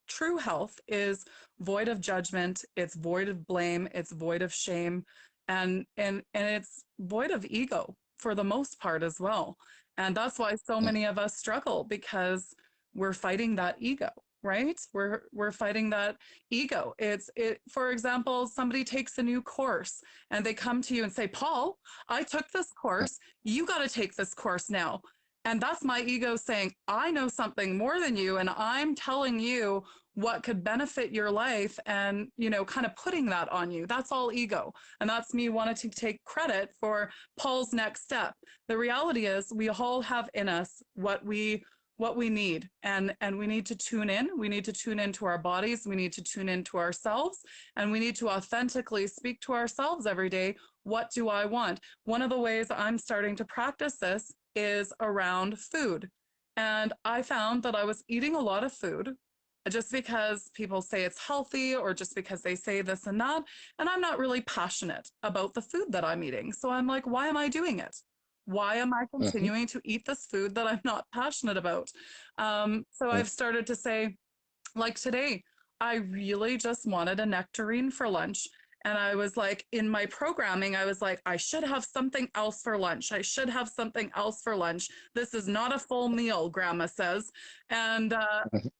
B: true health is void of judgment, it's void of blame, it's void of shame, and it's void of ego for the most part as well. And that's why so
C: Mhm.
B: many of us struggle, because we're fighting that ego, right? We're fighting that ego. For example, somebody takes a new course and they come to you and say, Paul, I took this course, you got to take this course now. And that's my ego saying, I know something more than you, and I'm telling you what could benefit your life, and, kind of putting that on you. That's all ego. And that's me wanting to take credit for Paul's next step. The reality is we all have in us what we need, and we need to tune in. We need to tune into our bodies. We need to tune into ourselves, and we need to authentically speak to ourselves every day. What do I want? One of the ways I'm starting to practice this is around food. And I found that I was eating a lot of food just because people say it's healthy, or just because they say this and that. And I'm not really passionate about the food that I'm eating. So I'm like, why am I doing it? Why am I
C: Mhm.
B: continuing to eat this food that I'm not passionate about? So
C: Mhm.
B: I've started to say, like today, I really just wanted a nectarine for lunch. And I was like, in my programming, I was like, I should have something else for lunch. I should have something else for lunch. This is not a full meal, Grandma says. And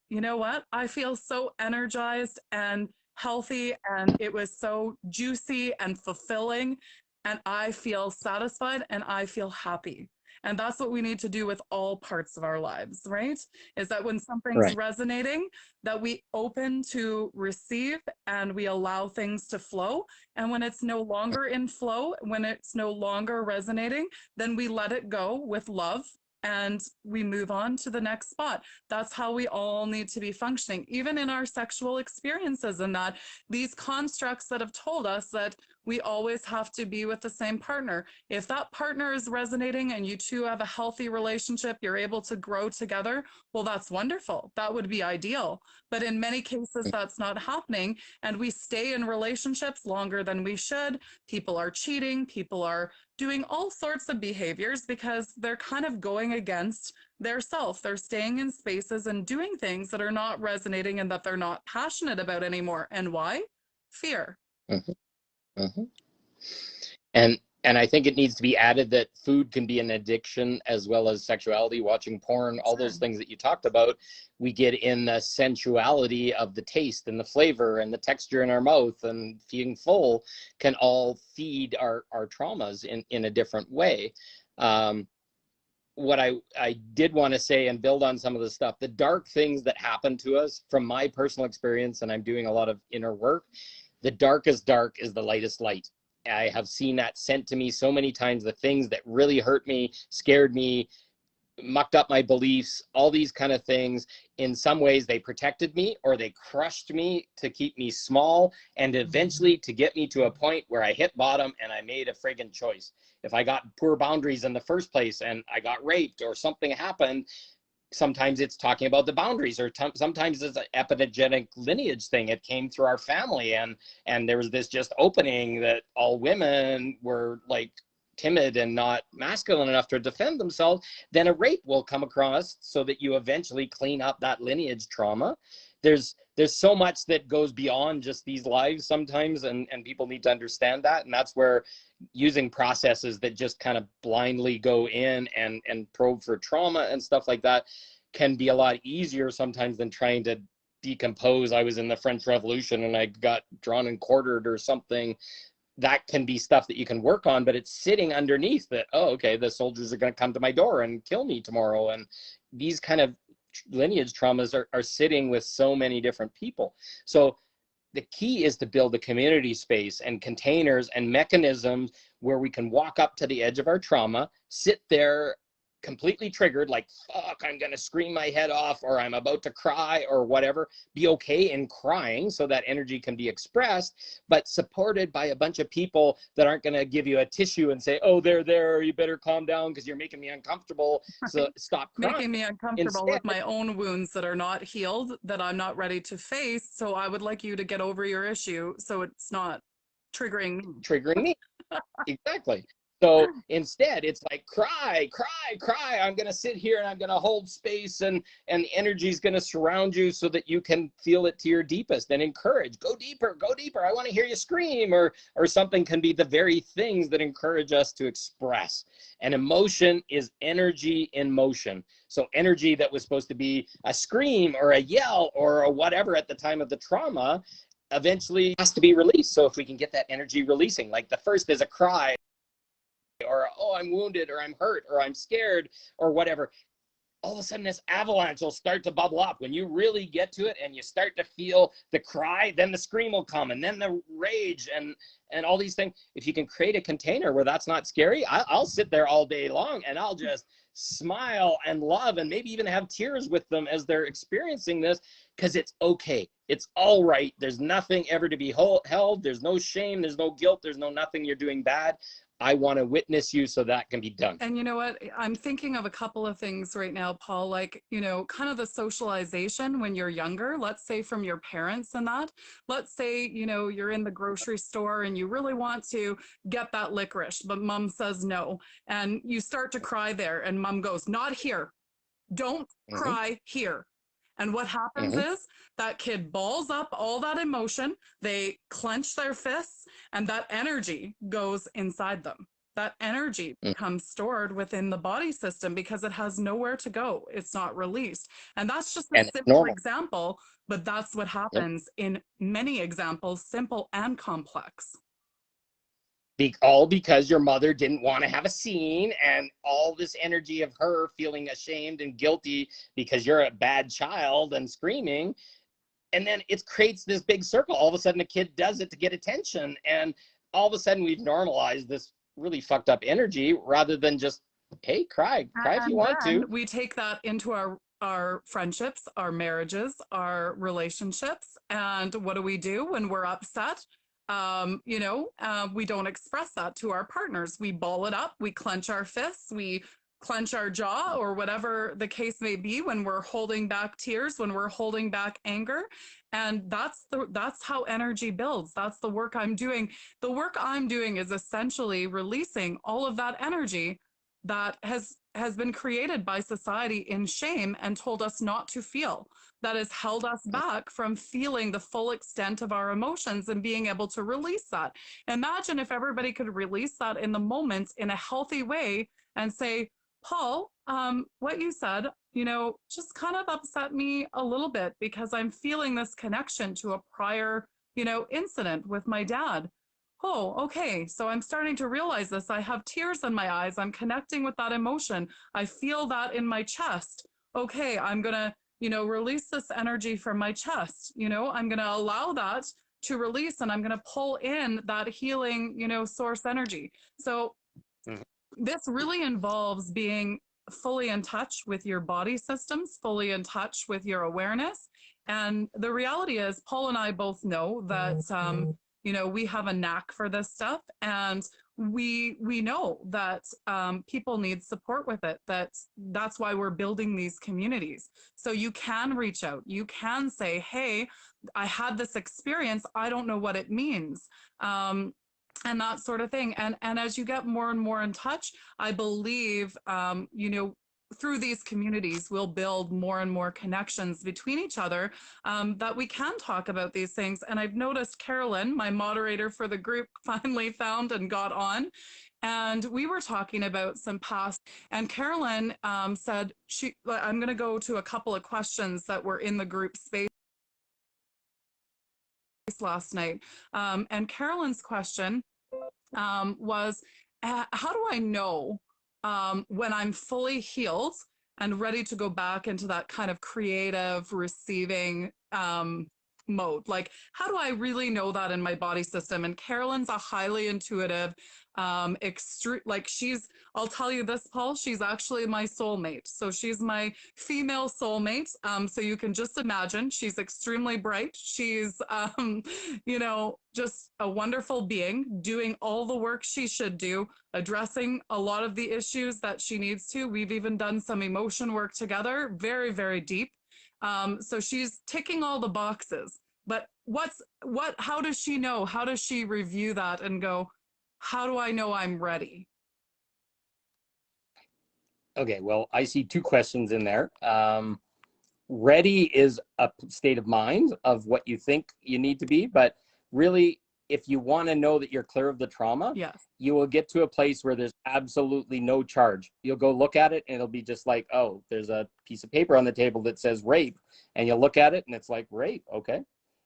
B: you know what? I feel so energized and healthy, and it was so juicy and fulfilling. And I feel satisfied and I feel happy. And that's what we need to do with all parts of our lives, right? Is that when something's
C: Right.
B: resonating, that we open to receive and we allow things to flow. And when it's no longer in flow, when it's no longer resonating, then we let it go with love and we move on to the next spot. That's how we all need to be functioning, even in our sexual experiences, and that these constructs that have told us that we always have to be with the same partner. If that partner is resonating and you two have a healthy relationship, you're able to grow together, well, that's wonderful. That would be ideal. But in many cases, that's not happening. And we stay in relationships longer than we should. People are cheating. People are doing all sorts of behaviors because they're kind of going against their self. They're staying in spaces and doing things that are not resonating and that they're not passionate about anymore. And why? Fear.
C: Mhm. Mhm. And I think it needs to be added that food can be an addiction as well as sexuality, watching porn, all those
B: Sure.
C: things that you talked about. We get in the sensuality of the taste and the flavor and the texture in our mouth and feeling full can all feed our traumas in a different way. What I did want to say and build on some of the stuff, the dark things that happen to us from my personal experience, and I'm doing a lot of inner work, the darkest dark is the lightest light. I have seen that sent to me so many times. The things that really hurt me, scared me, mucked up my beliefs, all these kind of things. In some ways, they protected me or they crushed me to keep me small and eventually to get me to a point where I hit bottom and I made a friggin' choice. If I got poor boundaries in the first place and I got raped or something happened, sometimes it's talking about the boundaries, or sometimes it's an epigenetic lineage thing. It came through our family, and there was this just opening that all women were like timid and not masculine enough to defend themselves. Then a rape will come across so that you eventually clean up that lineage trauma. There's so much that goes beyond just these lives sometimes, and people need to understand that. And that's where using processes that just kind of blindly go in and probe for trauma and stuff like that can be a lot easier sometimes than trying to decompose. I was in the French Revolution and I got drawn and quartered or something. That can be stuff that you can work on, but it's sitting underneath that, oh, okay, the soldiers are going to come to my door and kill me tomorrow. And these kind of lineage traumas are sitting with so many different people. So the key is to build a community space and containers and mechanisms where we can walk up to the edge of our trauma, sit there completely triggered, like, fuck, I'm going to scream my head off, or I'm about to cry, or whatever. Be okay in crying so that energy can be expressed, but supported by a bunch of people that aren't going to give you a tissue and say, oh, there, you better calm down because you're making me uncomfortable. So stop crying.
B: Making me uncomfortable
C: Instead,
B: with my own wounds that are not healed, that I'm not ready to face. So I would like you to get over your issue so it's not triggering
C: me. Exactly. So instead, it's like cry. I'm going to sit here and I'm going to hold space, and the energy is going to surround you so that you can feel it to your deepest, and encourage. Go deeper. I want to hear you scream, or something can be the very things that encourage us to express. And emotion is energy in motion. So energy that was supposed to be a scream or a yell or a whatever at the time of the trauma eventually has to be released. So if we can get that energy releasing, like the first is a cry, or, oh, I'm wounded, or I'm hurt, or I'm scared, or whatever, all of a sudden this avalanche will start to bubble up. When you really get to it and you start to feel the cry, then the scream will come, and then the rage, and all these things. If you can create a container where that's not scary, I'll sit there all day long and I'll just smile and love and maybe even have tears with them as they're experiencing this, because it's okay. It's all right. There's nothing ever to be held. There's no shame. There's no guilt. There's no nothing you're doing bad. I want to witness you so that can be done.
B: And you know what? I'm thinking of a couple of things right now, Paul, like, kind of the socialization when you're younger, let's say from your parents and that. Let's say, you're in the grocery store and you really want to get that licorice, but mom says no. And you start to cry there and mom goes, not here. Don't cry here. And what happens is that kid balls up all that emotion, they clench their fists, and that energy goes inside them. That energy
C: Mm.
B: becomes stored within the body system because it has nowhere to go. It's not released. And that's just a
C: And it's
B: simple
C: normal.
B: example, but that's what
C: Yep.
B: happens in many examples, simple and complex.
C: All because your mother didn't want to have a scene, and all this energy of her feeling ashamed and guilty because you're a bad child and screaming. And then it creates this big circle. All of a sudden, a kid does it to get attention. And all of a sudden, we've normalized this really fucked up energy rather than just, hey, cry if you
B: And
C: want
B: then
C: to.
B: we take that into our friendships, our marriages, our relationships. And what do we do when we're upset? We don't express that to our partners. We ball it up, we clench our fists, we clench our jaw, or whatever the case may be, when we're holding back tears, when we're holding back anger. And that's how energy builds. That's the work I'm doing. The work I'm doing is essentially releasing all of that energy that has been created by society in shame and told us not to feel, that has held us back from feeling the full extent of our emotions and being able to release that. Imagine if everybody could release that in the moment in a healthy way and say, Paul, what you said, just kind of upset me a little bit because I'm feeling this connection to a prior, incident with my dad. Oh, okay. So I'm starting to realize this. I have tears in my eyes. I'm connecting with that emotion. I feel that in my chest. Okay, I'm going to, release this energy from my chest. I'm going to allow that to release, and I'm going to pull in that healing, source energy. So
C: Mhm.
B: this really involves being fully in touch with your body systems, fully in touch with your awareness. And the reality is, Paul and I both know that, we have a knack for this stuff, and we know that people need support with it. That's why we're building these communities. So you can reach out. You can say, "Hey, I had this experience. I don't know what it means." And that sort of thing. And as you get more and more in touch, I believe, through these communities, we'll build more and more connections between each other, that we can talk about these things. And I've noticed Carolyn, my moderator for the group, finally found and got on. And we were talking about some past, and Carolyn said I'm going to go to a couple of questions that were in the group space last night. And Carolyn's question was, how do I know when I'm fully healed and ready to go back into that kind of creative receiving mode? Like, how do I really know that in my body system? And Carolyn's a highly intuitive, I'll tell you this, Paul, she's actually my soulmate. So she's my female soulmate. So you can just imagine, she's extremely bright. She's, just a wonderful being, doing all the work she should do, addressing a lot of the issues that she needs to. We've even done some emotion work together, very, very deep. So she's ticking all the boxes. But how does she know? How does she review that and go, how do I know I'm ready?
C: Okay, well, I see two questions in there. Ready is a state of mind of what you think you need to be, but really, if you want to know that you're clear of the trauma,
B: Yes.
C: you will get to a place where there's absolutely no charge. You'll go look at it and it'll be just like, oh, there's a piece of paper on the table that says rape, and you'll look at it and it's like, rape, okay.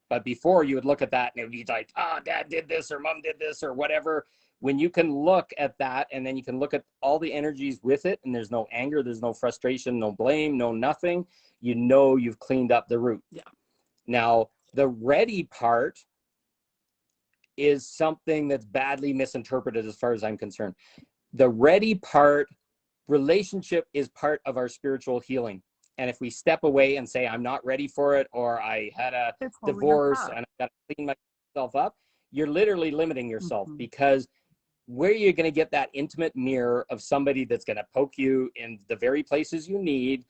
C: But before, you would look at that and it would be like, oh, dad did this or mom did this or whatever. When you can look at that and then you can look at all the energies with it, and there's no anger, there's no frustration, no blame, no nothing, you know you've cleaned up the root.
B: Yeah.
C: Now, the ready part is something that's badly misinterpreted as far as I'm concerned. The ready part, relationship is part of our spiritual healing. And if we step away and say, I'm not ready for it, or I had a divorce and I've got to clean myself up, you're literally limiting yourself, because where you're going to get that intimate mirror of somebody that's going to poke you in the very places you need,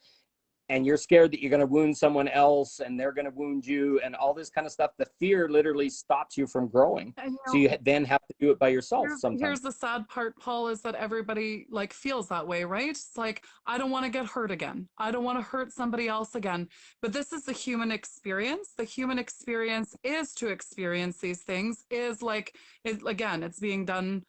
C: and you're scared that you're going to wound someone else and they're going to wound you and all this kind of stuff, the fear literally stops you from growing.
B: And
C: So you then have to do it by yourself
B: here's
C: sometimes.
B: the sad part, Paul, is that everybody like feels that way, right? It's like, I don't want to get hurt again. I don't want to hurt somebody else again. But this is the human experience. The human experience is to experience these things, is like, again, it's being done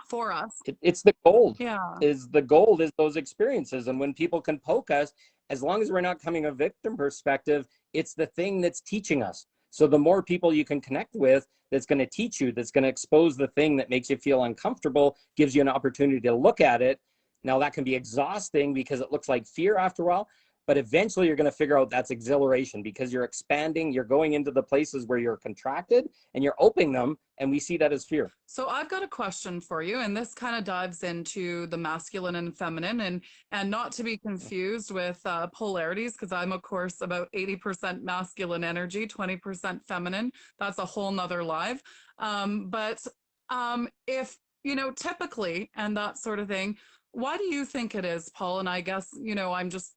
B: for us.
C: It's the gold.
B: Yeah.
C: Is the gold is those experiences. And when people can poke us, as long as we're not coming a victim perspective, it's the thing that's teaching us. So the more people you can connect with, that's going to teach you, that's going to expose the thing that makes you feel uncomfortable, gives you an opportunity to look at it. Now that can be exhausting because it looks like fear after a while, but eventually you're going to figure out that's exhilaration because you're expanding, you're going into the places where you're contracted and you're opening them, and we see that as fear.
B: So I've got a question for you, and this kind of dives into the masculine and feminine, and not to be confused with polarities, because I'm of course about 80% masculine energy, 20% feminine. That's a whole nother live. But if, you know, typically and that sort of thing, why do you think it is, Paul? And I guess, you know, I'm just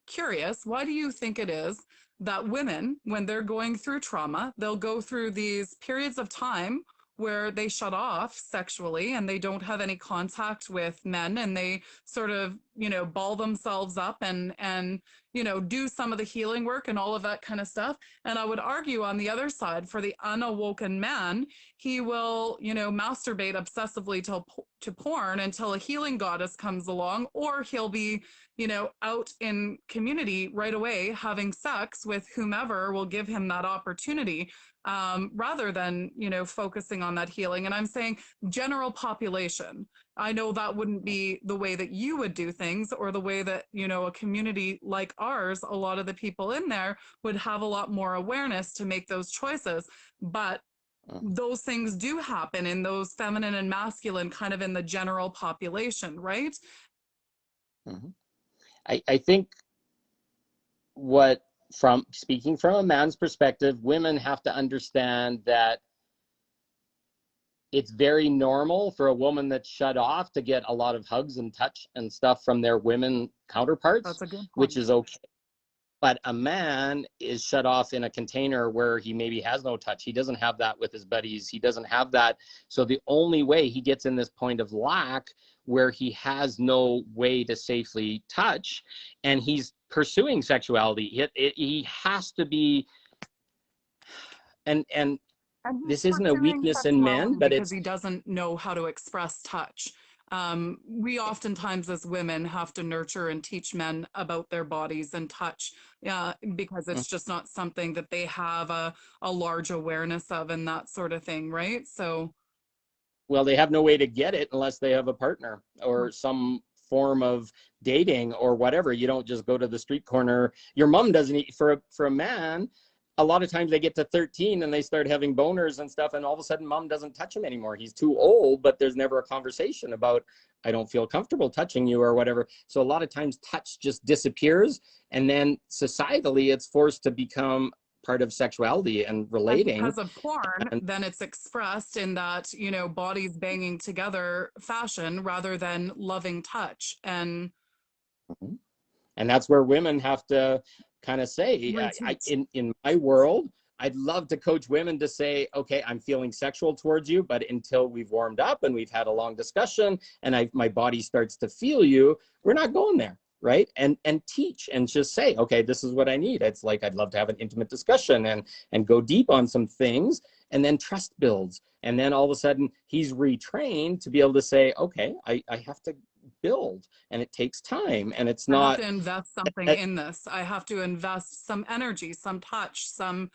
B: curious, why do you think it is that women, when they're going through trauma, they'll go through these periods of time where they shut off sexually and they don't have any contact with men, and they sort of, you know, ball themselves up and you know, do some of the healing work and all of that kind of stuff. And I would argue on the other side, for the unawoken man, he will, you know, masturbate obsessively to porn until a healing goddess comes along, or he'll be, you know, out in community right away having sex with whomever will give him that opportunity, rather than, you know, focusing on that healing. And I'm saying general population. I know that wouldn't be the way that you would do things, or the way that, you know, a community like ours, a lot of the people in there would have a lot more awareness to make those choices. But those things do happen in those feminine and masculine, kind of in the general population, right?
C: Mm-hmm. I think from speaking from a man's perspective, women have to understand that it's very normal for a woman that's shut off to get a lot of hugs and touch and stuff from their women counterparts.
B: That's a good point.
C: Which is okay. But a man is shut off in a container where he maybe has no touch. He doesn't have that with his buddies. He doesn't have that. So the only way he gets in this point of lack where he has no way to safely touch, and he's pursuing sexuality, he has to be, and this isn't a weakness in men, but
B: because he doesn't know how to express touch. We oftentimes as women have to nurture and teach men about their bodies and touch, because it's just not something that they have a large awareness of, and that sort of thing, right? So,
C: well, they have no way to get it unless they have a partner or some form of dating or whatever. You don't just go to the street corner. Your mom doesn't eat. For a man, a lot of times they get to 13 and they start having boners and stuff, and all of a sudden mom doesn't touch him anymore. He's too old, but there's never a conversation about, I don't feel comfortable touching you or whatever. So a lot of times touch just disappears, and then societally it's forced to become part of sexuality and relating.
B: And because of porn, then it's expressed in that, you know, bodies banging together fashion rather than loving touch. And
C: that's where women have to kind of say, in my world, I'd love to coach women to say, okay, I'm feeling sexual towards you, but until we've warmed up and we've had a long discussion and my body starts to feel you, we're not going there. Right. And teach and just say, okay, this is what I need. It's like, I'd love to have an intimate discussion and go deep on some things, and then trust builds. And then all of a sudden he's retrained to be able to say, okay, I have to build, and it takes time, and it's not.
B: I have to invest something in this. I have to invest some energy, some touch, some,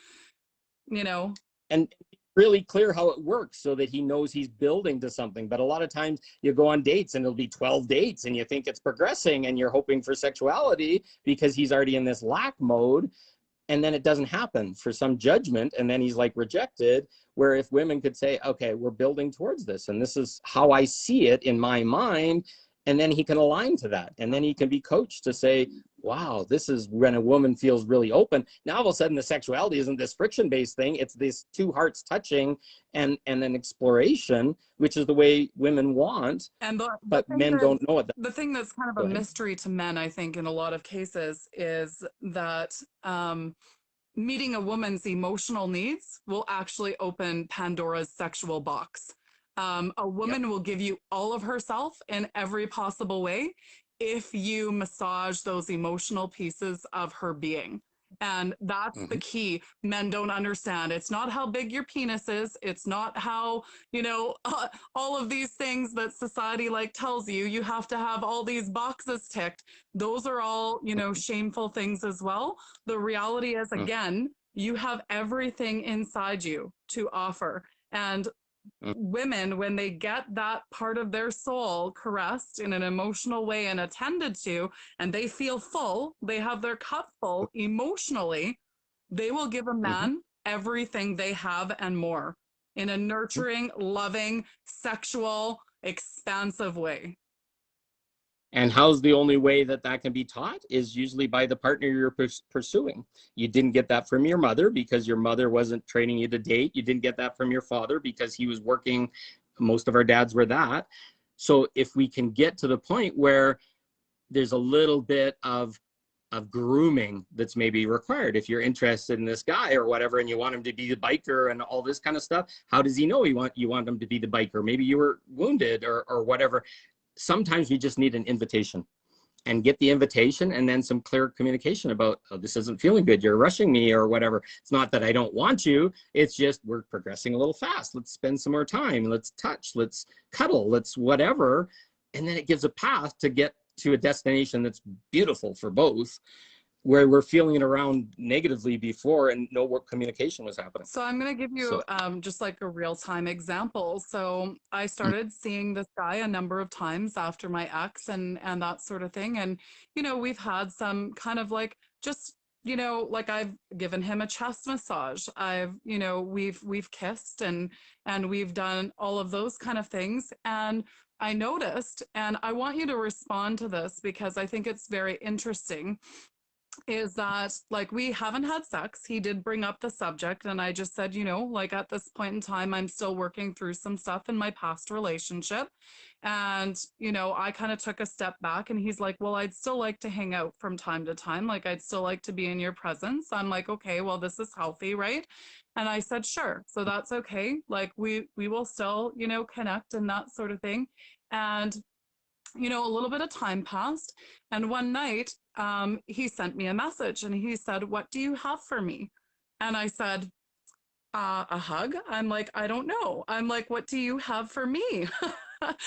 B: you know.
C: And really clear how it works so that he knows he's building to something. But a lot of times you go on dates and it'll be 12 dates and you think it's progressing and you're hoping for sexuality because he's already in this lack mode, and then it doesn't happen for some judgment, and then he's like rejected. Where if women could say, okay, we're building towards this and this is how I see it in my mind, and then he can align to that, and then he can be coached to say, wow, this is when a woman feels really open. Now all of a sudden the sexuality isn't this friction-based thing. It's these two hearts touching and an exploration, which is the way women want,
B: And
C: but men don't know it.
B: the thing that's kind of
C: Go
B: a
C: ahead.
B: mystery to men, I think, in a lot of cases, is that meeting a woman's emotional needs will actually open Pandora's sexual box. A
C: Yep.
B: woman will give you all of herself in every possible way if you massage those emotional pieces of her being. And that's the
C: Mhm.
B: key. Men don't understand. It's not how big your penis is. It's not how, all of these things that society like tells you. You have to have all these boxes ticked. Those are all, shameful things as well. The reality is,
C: Mhm.
B: again, you have everything inside you to offer. And
C: Mhm.
B: women, when they get that part of their soul caressed in an emotional way and attended to, and they feel full, they have their cup full emotionally, they will give a
C: Mhm.
B: man everything they have and more in a nurturing, loving, sexual, expansive way.
C: And how's the only way that that can be taught is usually by the partner you're pursuing. You didn't get that from your mother because your mother wasn't training you to date. You didn't get that from your father because he was working. Most of our dads were that. So if we can get to the point where there's a little bit of grooming that's maybe required, if you're interested in this guy or whatever and you want him to be the biker and all this kind of stuff, how does he know you want him to be the biker? Maybe you were wounded or whatever. Sometimes we just need an invitation, and get the invitation and then some clear communication about, oh, this isn't feeling good, you're rushing me or whatever. It's not that I don't want you, it's just we're progressing a little fast, let's spend some more time, let's touch, let's cuddle, let's whatever. And then it gives a path to get to a destination that's beautiful for both, where we're feeling it around negatively before and no work communication was happening.
B: So I'm going to give you
C: So
B: just like a real-time example. So I started seeing this guy a number of times after my ex and that sort of thing. And, we've had some kind of like just, like I've given him a chest massage. We've kissed and we've done all of those kind of things. And I noticed, and I want you to respond to this because I think it's very interesting, is that like we haven't had sex. He did bring up the subject, and I just said, like at this point in time, I'm still working through some stuff in my past relationship. And, I kind of took a step back, and he's like, well, I'd still like to hang out from time to time. Like, I'd still like to be in your presence. I'm like, okay, well, this is healthy, right? And I said, sure. So that's okay. Like, we will still, connect and that sort of thing. And a little bit of time passed. And one night, he sent me a message and he said, what do you have for me? And I said, a hug? I'm like, I don't know. I'm like, what do you have for me?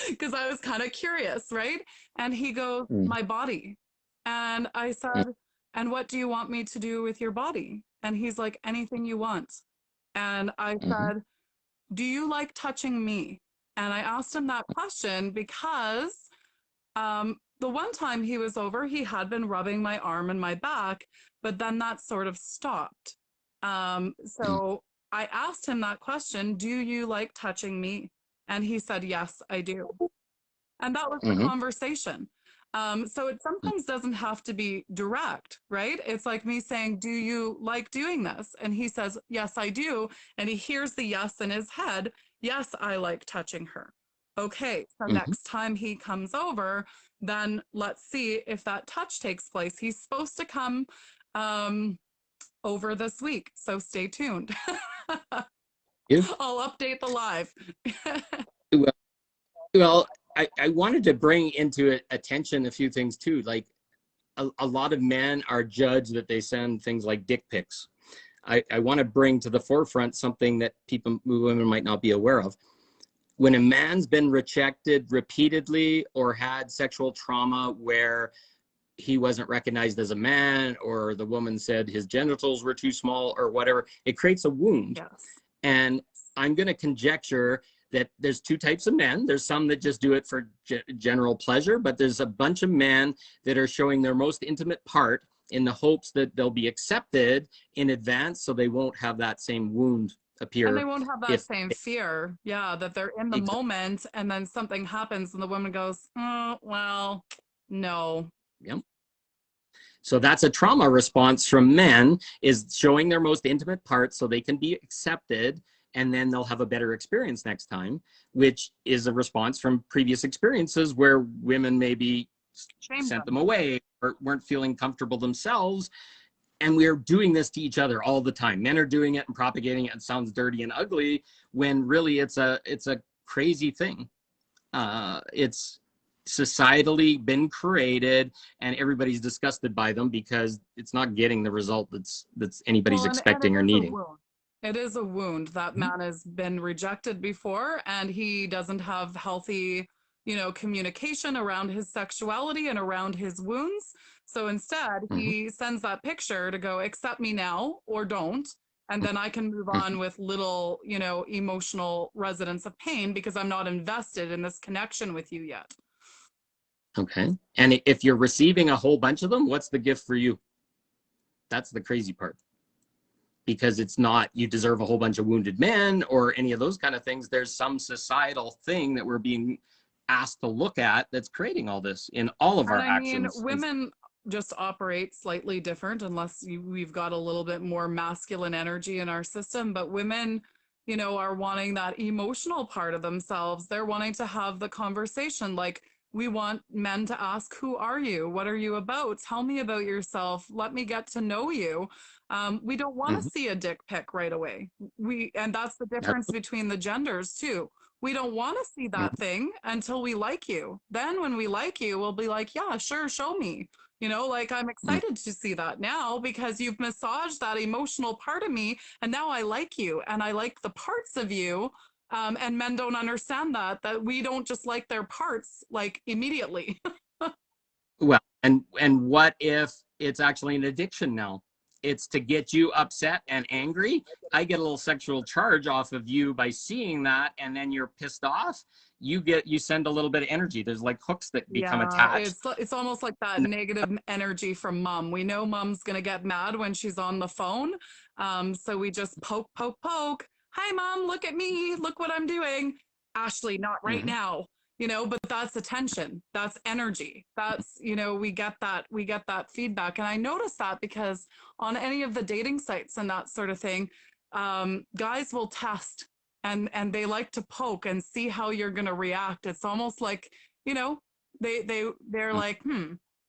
B: Because I was kind of curious, right? And he goes, my body. And I said, and what do you want me to do with your body? And he's like, anything you want. And I said, do you like touching me? And I asked him that question because the one time he was over, he had been rubbing my arm and my back, but then that sort of stopped. So I asked him that question, do you like touching me? And he said, yes, I do. And that was the conversation. So it sometimes doesn't have to be direct, right? It's like me saying, do you like doing this? And he says, yes, I do. And he hears the yes in his head. Yes, I like touching her. Okay, so next time he comes over, then let's see if that touch takes place. He's supposed to come over this week, so stay tuned. I'll update the live.
C: Well, I wanted to bring into attention a few things too. Like a lot of men are judged that they send things like dick pics. I want to bring to the forefront something that women might not be aware of. When a man's been rejected repeatedly or had sexual trauma where he wasn't recognized as a man, or the woman said his genitals were too small or whatever, it creates a wound.
B: Yes.
C: And I'm going to conjecture that there's two types of men. There's some that just do it for general pleasure, but there's a bunch of men that are showing their most intimate part in the hopes that they'll be accepted in advance so they won't have that same wound appear.
B: And they won't have that same fear. Yeah, that they're in the moment and then something happens and the woman goes, oh, well, no.
C: Yep. So that's a trauma response from men, is showing their most intimate parts so they can be accepted, and then they'll have a better experience next time, which is a response from previous experiences where women maybe
B: Shame
C: sent
B: them.
C: them away or weren't feeling comfortable themselves. And we're doing this to each other all the time. Men are doing it and propagating it. It sounds dirty and ugly when really it's a crazy thing. It's societally been created, and everybody's disgusted by them because it's not getting the result that's anybody's
B: Well,
C: expecting
B: it
C: or
B: is a
C: needing.
B: wound. It is a wound. That man has been rejected before, and he doesn't have healthy, communication around his sexuality and around his wounds. So instead,
C: Mhm.
B: he sends that picture to go, accept me now or don't. And then I can move on with little, emotional residence of pain because I'm not invested in this connection with you yet.
C: Okay. And if you're receiving a whole bunch of them, what's the gift for you? That's the crazy part. Because it's not you deserve a whole bunch of wounded men or any of those kind of things. There's some societal thing that we're being asked to look at that's creating all this in all of our
B: And I mean,
C: actions.
B: women just operate slightly different unless we've got a little bit more masculine energy in our system. But women, are wanting that emotional part of themselves. They're wanting to have the conversation. Like, we want men to ask, who are you? What are you about? Tell me about yourself. Let me get to know you. We don't want to
C: Mhm.
B: see a dick pic right away. And that's the difference between the genders too. We don't want to see that thing until we like you. Then when we like you, we'll be like, yeah, sure, show me. Like, I'm
C: Mhm.
B: excited to see that now because you've massaged that emotional part of me, and now I like you and I like the parts of you. And men don't understand that we don't just like their parts like immediately.
C: Well, and what if it's actually an addiction now? It's to get you upset and angry. I get a little sexual charge off of you by seeing that, and then you're pissed off. You send a little bit of energy. There's like hooks that become
B: Yeah,
C: attached.
B: it's almost like that negative energy from mom. We know mom's gonna get mad when she's on the phone. So we just poke, poke, poke. Hi, mom, look at me. Look what I'm doing. Ashley, not right
C: Mhm.
B: now. But that's attention. That's energy. That's, we get that feedback. And I notice that because on any of the dating sites and that sort of thing, guys will test and they like to poke and see how you're gonna react. It's almost like, you know, they're like,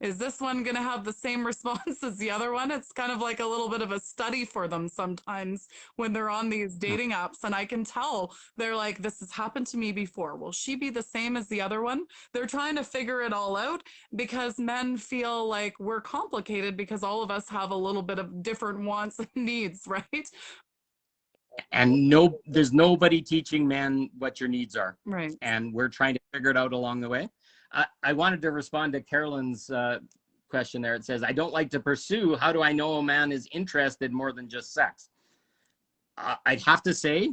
B: is this one going to have the same response as the other one? It's kind of like a little bit of a study for them sometimes when they're on these dating apps. And I can tell they're like, this has happened to me before. Will she be the same as the other one? They're trying to figure it all out because men feel like we're complicated because all of us have a little bit of different wants and needs, right?
C: And there's nobody teaching men what your needs are,
B: Right.
C: and we're trying to figure it out along the way. I wanted to respond to Carolyn's question there. It says, I don't like to pursue. How do I know a man is interested more than just sex? I'd have to say,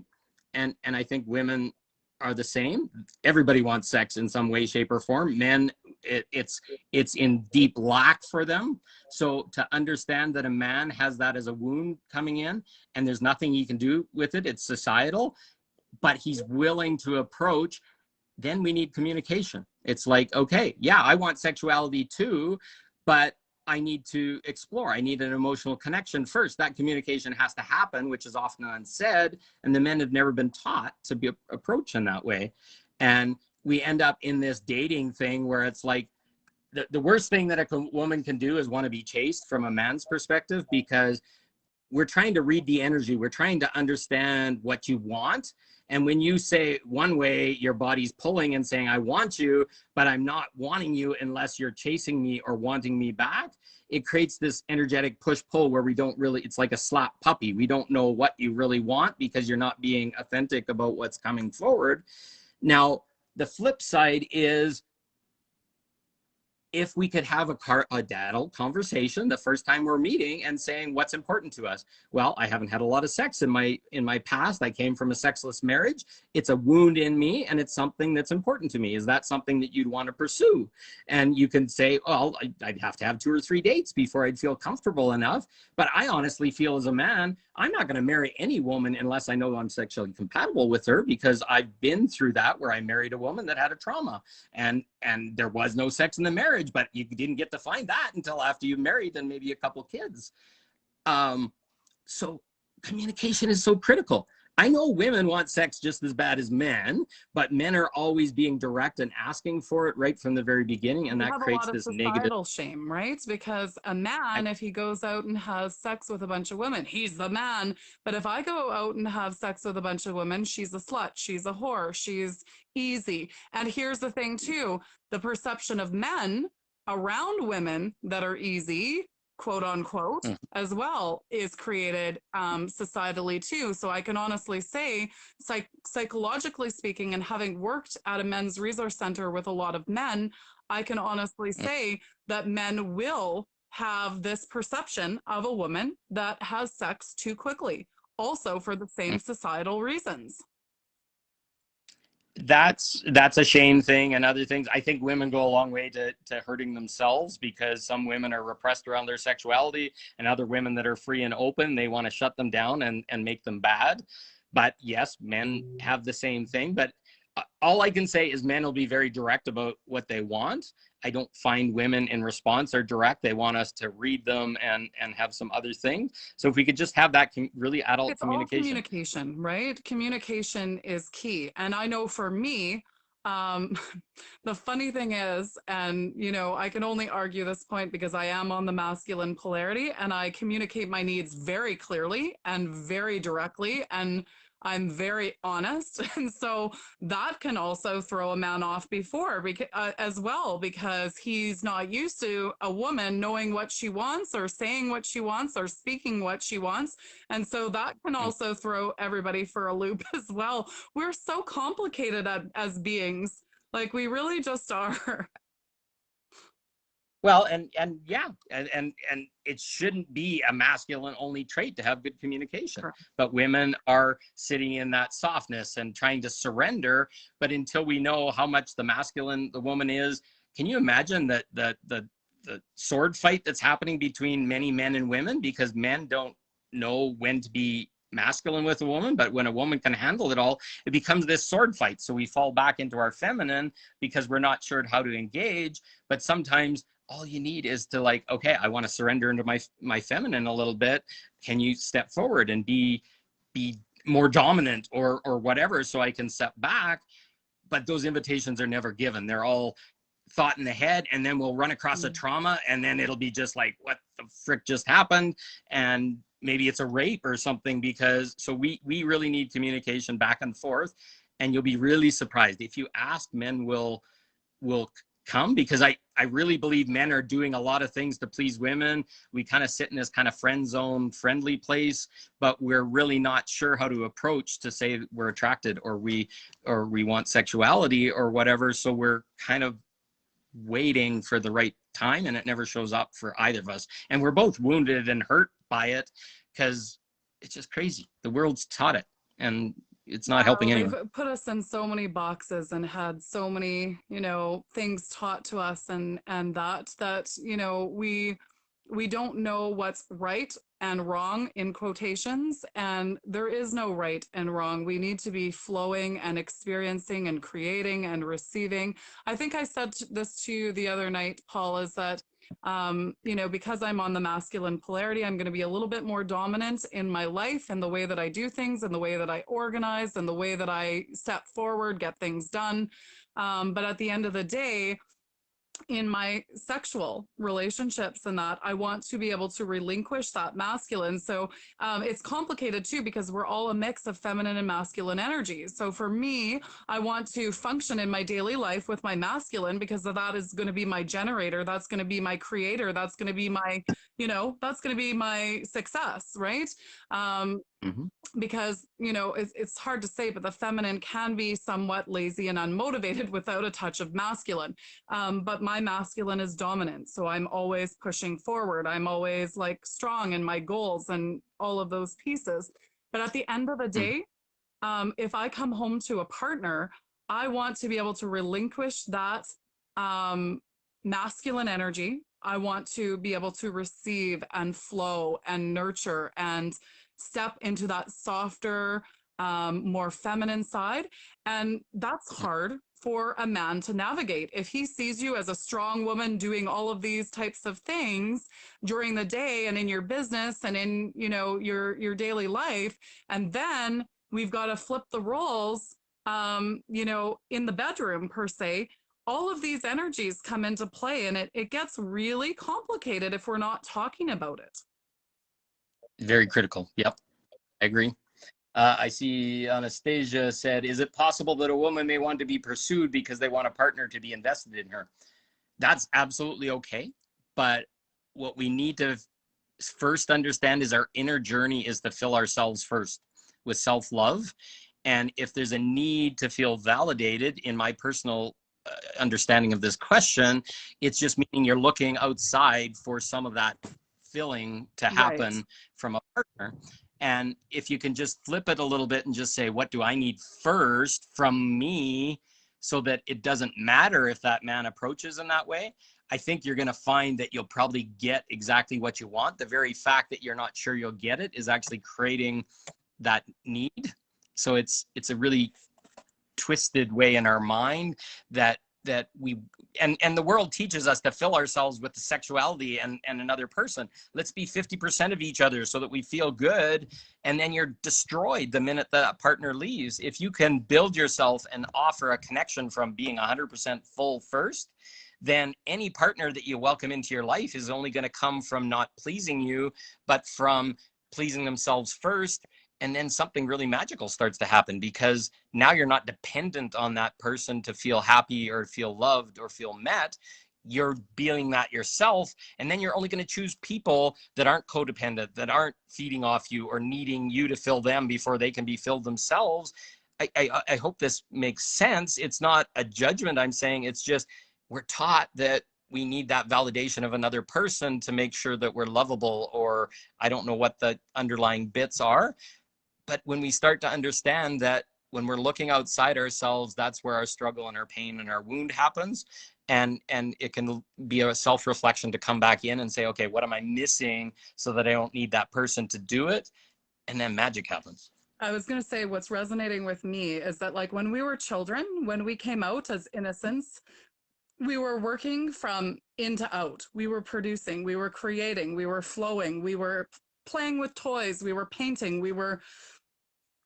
C: and I think women are the same. Everybody wants sex in some way, shape, or form. Men, it's in deep lack for them. So to understand that a man has that as a wound coming in, and there's nothing he can do with it, it's societal, but he's willing to approach. Then we need communication. It's like, okay, yeah, I want sexuality too, but I need to explore. I need an emotional connection first. That communication has to happen, which is often unsaid. And the men have never been taught to be approached in that way. And we end up in this dating thing where it's like the worst thing that a woman can do is want to be chased from a man's perspective, because we're trying to read the energy. We're trying to understand what you want. And when you say one way, your body's pulling and saying, I want you, but I'm not wanting you unless you're chasing me or wanting me back. It creates this energetic push pull where we don't really, it's like a slap puppy. We don't know what you really want because you're not being authentic about what's coming forward. Now, the flip side is, if we could have a adult conversation the first time we're meeting and saying what's important to us. Well, I haven't had a lot of sex in my past. I came from a sexless marriage. It's a wound in me, and it's something that's important to me. Is that something that you'd want to pursue? And you can say, well, I'd have to have 2 or 3 dates before I'd feel comfortable enough. But I honestly feel as a man, I'm not going to marry any woman unless I know I'm sexually compatible with her, because I've been through that where I married a woman that had a trauma and there was no sex in the marriage.
A: marriage, but you didn't get to find that until after you married and maybe a couple kids. So communication is so critical. I know women want sex just as bad as men, but men are always being direct and asking for it right from the very beginning, and
B: We
A: that
B: have a
A: creates
B: lot of
A: this negative.
B: societal shame, right? Because a man, if he goes out and has sex with a bunch of women, he's the man. But if I go out and have sex with a bunch of women, she's a slut, she's a whore, she's easy. And here's the thing too, the perception of men around women that are easy, quote unquote, as well, is created societally too. So I can honestly say, psychologically speaking, and having worked at a men's resource center with a lot of men, I can honestly say that men will have this perception of a woman that has sex too quickly, also for the same societal reasons.
A: That's a shame thing, and other things. I think women go a long way to hurting themselves, because some women are repressed around their sexuality, and other women that are free and open, they want to shut them down and make them bad. But yes, men have the same thing. But all I can say is men will be very direct about what they want. I don't find women in response are direct. They want us to read them and have some other things. So if we could just have that really adult
B: It's all
A: communication.
B: communication, right? Communication is key. And I know for me, the funny thing is, and you know, I can only argue this point because I am on the masculine polarity and I communicate my needs very clearly and very directly, and I'm very honest. And so that can also throw a man off before as well, because he's not used to a woman knowing what she wants or saying what she wants or speaking what she wants. And so that can also throw everybody for a loop as well. We're so complicated as beings. Like, we really just are.
A: Well, and yeah, and it shouldn't be a masculine only trait to have good communication.
B: Correct.
A: But women are sitting in that softness and trying to surrender. But until we know how much the masculine the woman is, can you imagine that the sword fight that's happening between many men and women, because men don't know when to be masculine with a woman, but when a woman can handle it all, it becomes this sword fight. So we fall back into our feminine because we're not sure how to engage. But sometimes all you need is to, like, okay, I want to surrender into my feminine a little bit. Can you step forward and be more dominant or whatever, so I can step back? But those invitations are never given. They're all thought in the head, and then we'll run across a trauma, and then it'll be just like, what the frick just happened? And maybe it's a rape or something. Because so we really need communication back and forth. And you'll be really surprised if you ask, men will come, because I really believe men are doing a lot of things to please women. We kind of sit in this kind of friend zone friendly place, but we're really not sure how to approach to say we're attracted or we want sexuality or whatever. So we're kind of waiting for the right time, and it never shows up for either of us. And we're both wounded and hurt by it, because it's just crazy. The world's taught it, and it's not helping anyone.
B: They've put us in so many boxes and had so many, you know, things taught to us, and that you know, we don't know what's right and wrong, in quotations, and there is no right and wrong. We need to be flowing and experiencing and creating and receiving. I think I said this to you the other night, Paul, is that you know, because I'm on the masculine polarity, I'm going to be a little bit more dominant in my life and the way that I do things and the way that I organize and the way that I step forward, get things done. But at the end of the day, in my sexual relationships and that, I want to be able to relinquish that masculine. So it's complicated too, because we're all a mix of feminine and masculine energies. So for me, I want to function in my daily life with my masculine, because that is going to be my generator. That's going to be my creator. That's going to be my, you know, that's going to be my success, right? Because, you know, it's hard to say, but the feminine can be somewhat lazy and unmotivated without a touch of masculine. But my masculine is dominant. So I'm always pushing forward. I'm always like strong in my goals and all of those pieces. But at the end of the day, if I come home to a partner, I want to be able to relinquish that masculine energy. I want to be able to receive and flow and nurture and step into that softer, more feminine side. And that's hard for a man to navigate. If he sees you as a strong woman doing all of these types of things during the day and in your business and in, you know, your daily life, and then we've got to flip the roles, you know, in the bedroom per se, all of these energies come into play, and it gets really complicated if we're not talking about it.
A: Very critical. Yep, I agree. I see Anastasia said, is it possible that a woman may want to be pursued because they want a partner to be invested in her? That's absolutely okay. But what we need to first understand is our inner journey is to fill ourselves first with self-love. And if there's a need to feel validated, in my personal understanding of this question, it's just meaning you're looking outside for some of that filling to happen
B: Right.
A: from a partner. And if you can just flip it a little bit and just say, what do I need first from me, so that it doesn't matter if that man approaches in that way, I think you're going to find that you'll probably get exactly what you want. The very fact that you're not sure you'll get it is actually creating that need. So it's a really twisted way in our mind that we and the world teaches us to fill ourselves with the sexuality and another person. Let's be 50% of each other so that we feel good, and then you're destroyed the minute that partner leaves. If you can build yourself and offer a connection from being 100% full first, then any partner that you welcome into your life is only going to come from not pleasing you, but from pleasing themselves first. And then something really magical starts to happen, because now you're not dependent on that person to feel happy or feel loved or feel met. You're being that yourself. And then you're only going to choose people that aren't codependent, that aren't feeding off you or needing you to fill them before they can be filled themselves. I hope this makes sense. It's not a judgment I'm saying. It's just we're taught that we need that validation of another person to make sure that we're lovable, or I don't know what the underlying bits are. But when we start to understand that when we're looking outside ourselves, that's where our struggle and our pain and our wound happens. And it can be a self-reflection to come back in and say, okay, what am I missing so that I don't need that person to do it? And then magic happens.
B: I was going to say, what's resonating with me is that, like, when we were children, when we came out as innocents, we were working from in to out. We were producing, we were creating, we were flowing, we were playing with toys, we were painting, we were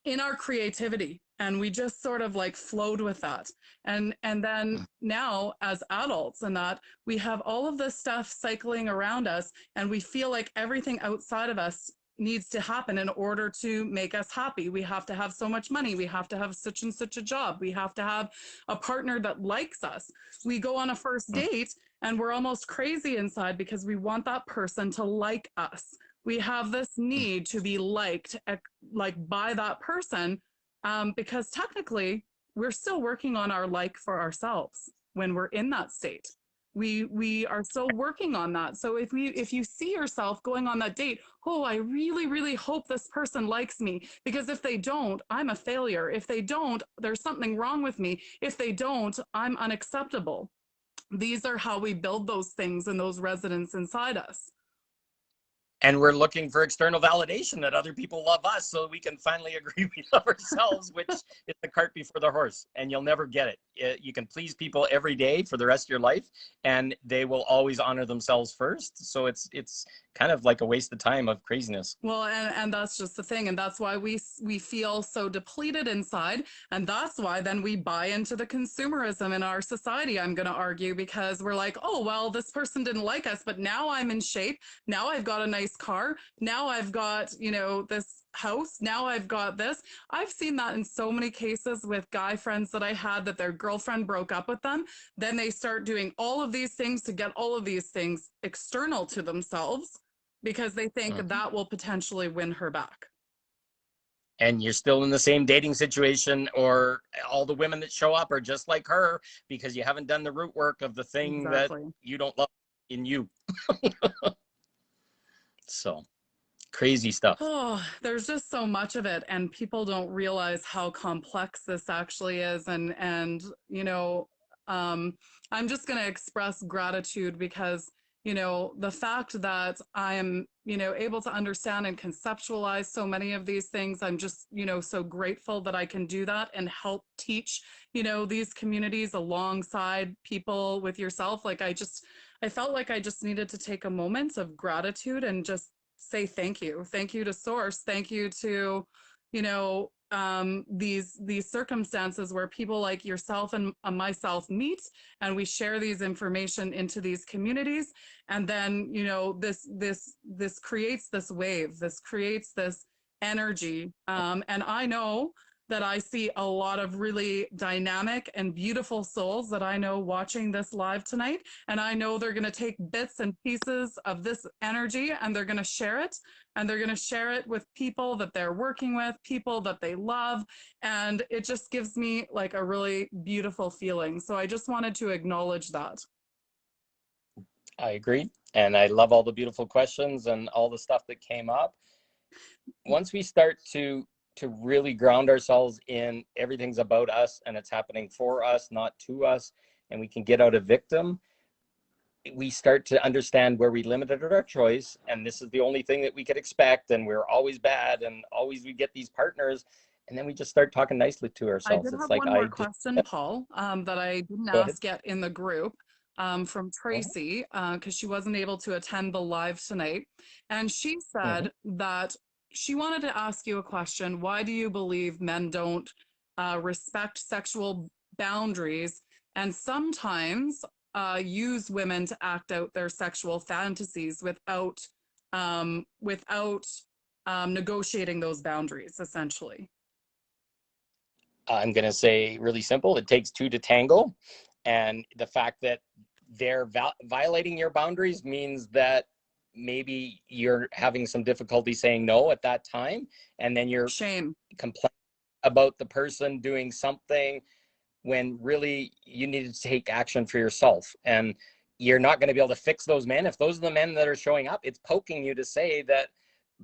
B: in our creativity, and we just sort of like flowed with that. And then now as adults, and that we have all of this stuff cycling around us, and we feel like everything outside of us needs to happen in order to make us happy. We have to have so much money, we have to have such and such a job, we have to have a partner that likes us. We go on a first date and we're almost crazy inside because we want that person to like us. We have this need to be liked, like, by that person, because technically we're still working on our like for ourselves when we're in that state. We are still working on that. So if you see yourself going on that date, oh, I really, really hope this person likes me, because if they don't, I'm a failure. If they don't, there's something wrong with me. If they don't, I'm unacceptable. These are how we build those things and those resonance inside us.
A: And we're looking for external validation that other people love us so we can finally agree we love ourselves, which is the cart before the horse. And you'll never get it. You can please people every day for the rest of your life, and they will always honor themselves first. So it's kind of like a waste of time of craziness.
B: Well, and that's just the thing. And that's why we feel so depleted inside. And that's why then we buy into the consumerism in our society, I'm going to argue, because we're like, oh, well, this person didn't like us, but now I'm in shape. Now I've got a nice car. Now I've got, you know, this house. Now I've got this. I've seen that in so many cases with guy friends that I had, that their girlfriend broke up with them. Then they start doing all of these things to get all of these things external to themselves, because they think that will potentially win her back.
A: And you're still in the same dating situation, or all the women that show up are just like her because you haven't done the root work of the thing that you don't love in you. So crazy stuff.
B: Oh, there's just so much of it, and people don't realize how complex this actually is. And you know, I'm just going to express gratitude, because the fact that I am, able to understand and conceptualize so many of these things, I'm just, so grateful that I can do that and help teach, these communities alongside people with yourself. Like I felt like I just needed to take a moment of gratitude and just say thank you. Thank you to Source. Thank you to, these circumstances where people like yourself and myself meet, and we share these information into these communities, and then this creates this wave, this creates this energy, and I know that I see a lot of really dynamic and beautiful souls that I know watching this live tonight, and I know they're going to take bits and pieces of this energy and they're going to share it, and they're going to share it with people that they're working with, people that they love, and it just gives me like a really beautiful feeling. So I just wanted to acknowledge that.
C: I agree. And I love all the beautiful questions and all the stuff that came up. Once we start to really ground ourselves in everything's about us and it's happening for us, not to us, and we can get out of victim, we start to understand where we limited our choice, and this is the only thing that we could expect, and we're always bad, and always we get these partners, and then we just start talking nicely to
B: I
C: ourselves.
B: did
C: It's
B: have
C: like,
B: one more question, Paul, that I didn't
C: go ahead.
B: ask yet in the group, from Tracy, because she wasn't able to attend the live tonight. And she said that she wanted to ask you a question. Why do you believe men don't respect sexual boundaries and sometimes use women to act out their sexual fantasies without negotiating those boundaries, essentially?
C: I'm going to say really simple. It takes two to tango. And the fact that they're violating your boundaries means that maybe you're having some difficulty saying no at that time. And then you're
B: Shame.
C: complaining about the person doing something when really you need to take action for yourself. And you're not going to be able to fix those men. If those are the men that are showing up, it's poking you to say that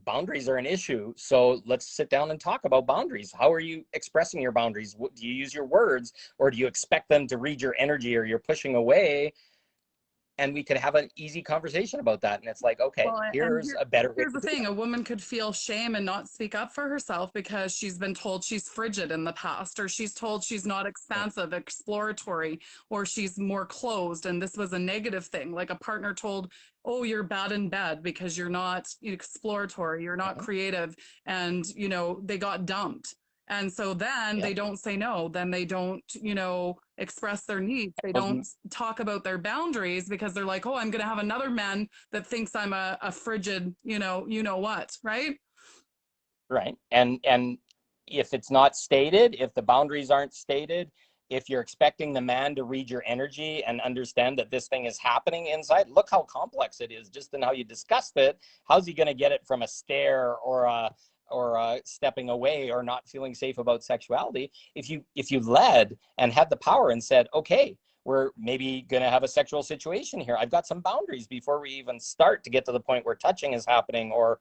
C: boundaries are an issue. So let's sit down and talk about boundaries. How are you expressing your boundaries? What, do you use your words, or do you expect them to read your energy, or you're pushing away? And we could have an easy conversation about that. And it's like, okay,
B: Well,
C: here's a better way
B: here's
C: to
B: the
C: do
B: thing.
C: it.
B: A woman could feel shame and not speak up for herself because she's been told she's frigid in the past, or she's told she's not expansive, exploratory, or she's more closed. And this was a negative thing. Like a partner told, oh, you're bad in bed because you're not exploratory, you're not creative. And, they got dumped. And so then they don't say no, then they don't, express their needs. They don't talk about their boundaries because they're like, oh, I'm going to have another man that thinks I'm a frigid, what, right?
C: Right. And if it's not stated, if the boundaries aren't stated, if you're expecting the man to read your energy and understand that this thing is happening inside, look how complex it is just in how you discussed it. How's he going to get it from a stare or a stepping away or not feeling safe about sexuality? If you led and had the power and said, okay, we're maybe going to have a sexual situation here. I've got some boundaries before we even start to get to the point where touching is happening or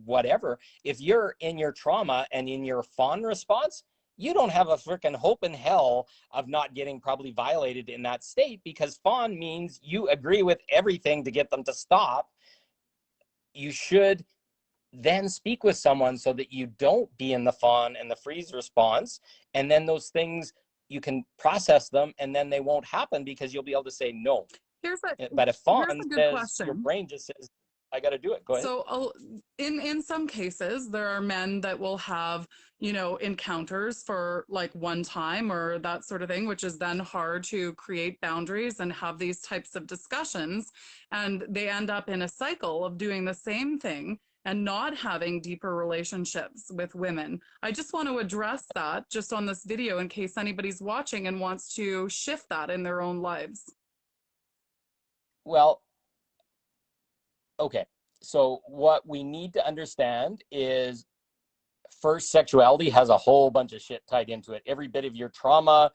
C: whatever. If you're in your trauma and in your fawn response, you don't have a freaking hope in hell of not getting probably violated in that state, because fawn means you agree with everything to get them to stop. You should then speak with someone so that you don't be in the fawn and the freeze response. And then those things, you can process them and then they won't happen because you'll be able to say no. But if fawn says, your brain just says, I got to do it. Go ahead.
B: So in some cases, there are men that will have, encounters for like one time or that sort of thing, which is then hard to create boundaries and have these types of discussions. And they end up in a cycle of doing the same thing and not having deeper relationships with women. I just want to address that just on this video in case anybody's watching and wants to shift that in their own lives.
C: Well, okay. So what we need to understand is, first, sexuality has a whole bunch of shit tied into it. Every bit of your trauma,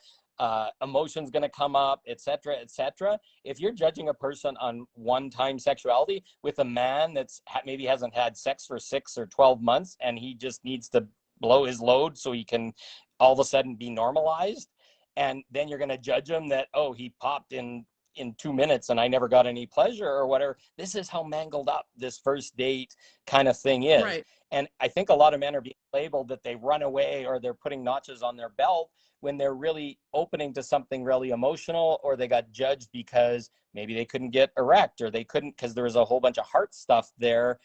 C: emotion's going to come up, etc., etc. If you're judging a person on one-time sexuality with a man that's maybe hasn't had sex for 6 or 12 months and he just needs to blow his load so he can all of a sudden be normalized, and then you're going to judge him that, oh, he popped in in 2 minutes and I never got any pleasure or whatever. This is how mangled up this first date kind of thing is.
B: Right.
C: And I think a lot of men are being labeled that they run away or they're putting notches on their belt when they're really opening to something really emotional, or they got judged because maybe they couldn't get erect, or they couldn't because there was a whole bunch of heart stuff there.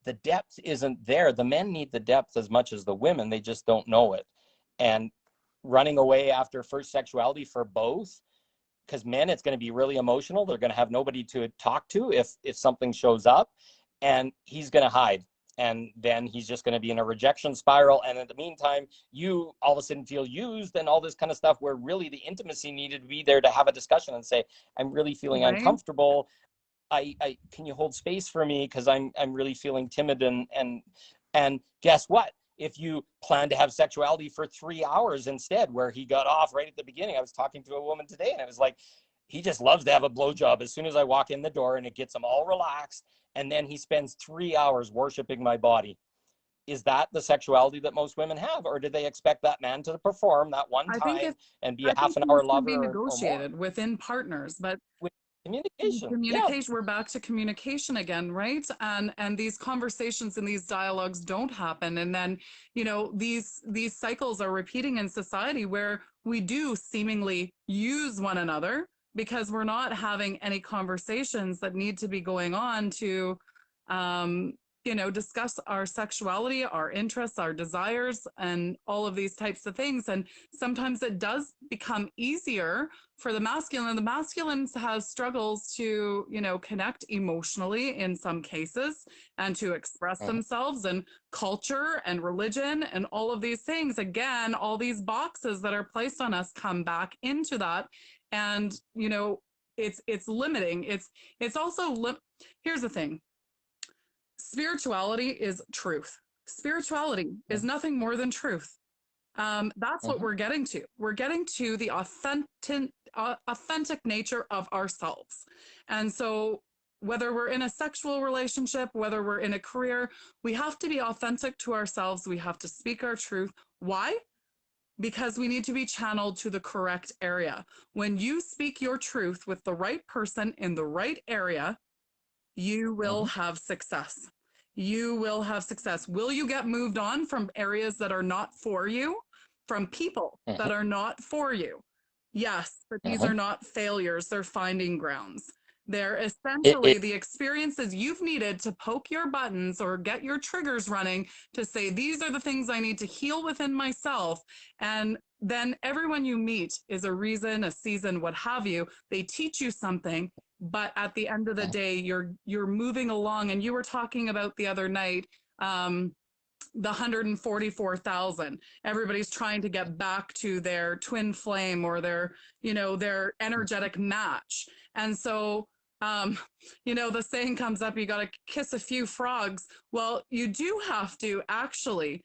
C: The depth isn't there. The men need the depth as much as the women. They just don't know it. And running away after first sexuality for both, because men, it's going to be really emotional. They're going to have nobody to talk to if something shows up, and he's going to hide. And then he's just going to be in a rejection spiral. And in the meantime, you all of a sudden feel used and all this kind of stuff, where really the intimacy needed to be there to have a discussion and say, I'm really feeling
B: Right.
C: uncomfortable. I can you hold space for me? Because I'm really feeling timid. And guess what? If you plan to have sexuality for 3 hours instead, where he got off right at the beginning. I was talking to a woman today, and it was like, he just loves to have a blowjob as soon as I walk in the door, and it gets him all relaxed. And then he spends 3 hours worshiping my body. Is that the sexuality that most women have? Or do they expect that man to perform that one
B: I think
C: time
B: if
C: and be
B: I
C: a half
B: think
C: an
B: things
C: hour
B: can
C: lover
B: be
C: or more?
B: negotiated within partners, but
C: With communication. Yeah.
B: communication, we're back to communication again, right? And these conversations and these dialogues don't happen, and then these cycles are repeating in society where we do seemingly use one another because we're not having any conversations that need to be going on to discuss our sexuality, our interests, our desires, and all of these types of things. And sometimes it does become easier for the masculine. The masculine has struggles to, connect emotionally in some cases and to express themselves, and culture and religion and all of these things. Again, all these boxes that are placed on us come back into that. And, it's limiting. It's also, here's the thing. Spirituality is truth. Spirituality is nothing more than truth. That's what we're getting to. We're getting to the authentic nature of ourselves. And so whether we're in a sexual relationship, whether we're in a career, we have to be authentic to ourselves. We have to speak our truth. Why? Because we need to be channeled to the correct area. When you speak your truth with the right person in the right area, you will have success. You will have success. Will you get moved on from areas that are not for you, from people that are not for you? Yes, but these are not failures. They're finding grounds. They're essentially the experiences you've needed to poke your buttons or get your triggers running to say, these are the things I need to heal within myself. And then everyone you meet is a reason, a season, what have you. They teach you something. But at the end of the day, you're moving along. And you were talking about the other night, the 144,000. Everybody's trying to get back to their twin flame or their energetic match. And so, the saying comes up, you got to kiss a few frogs. Well, you do have to actually,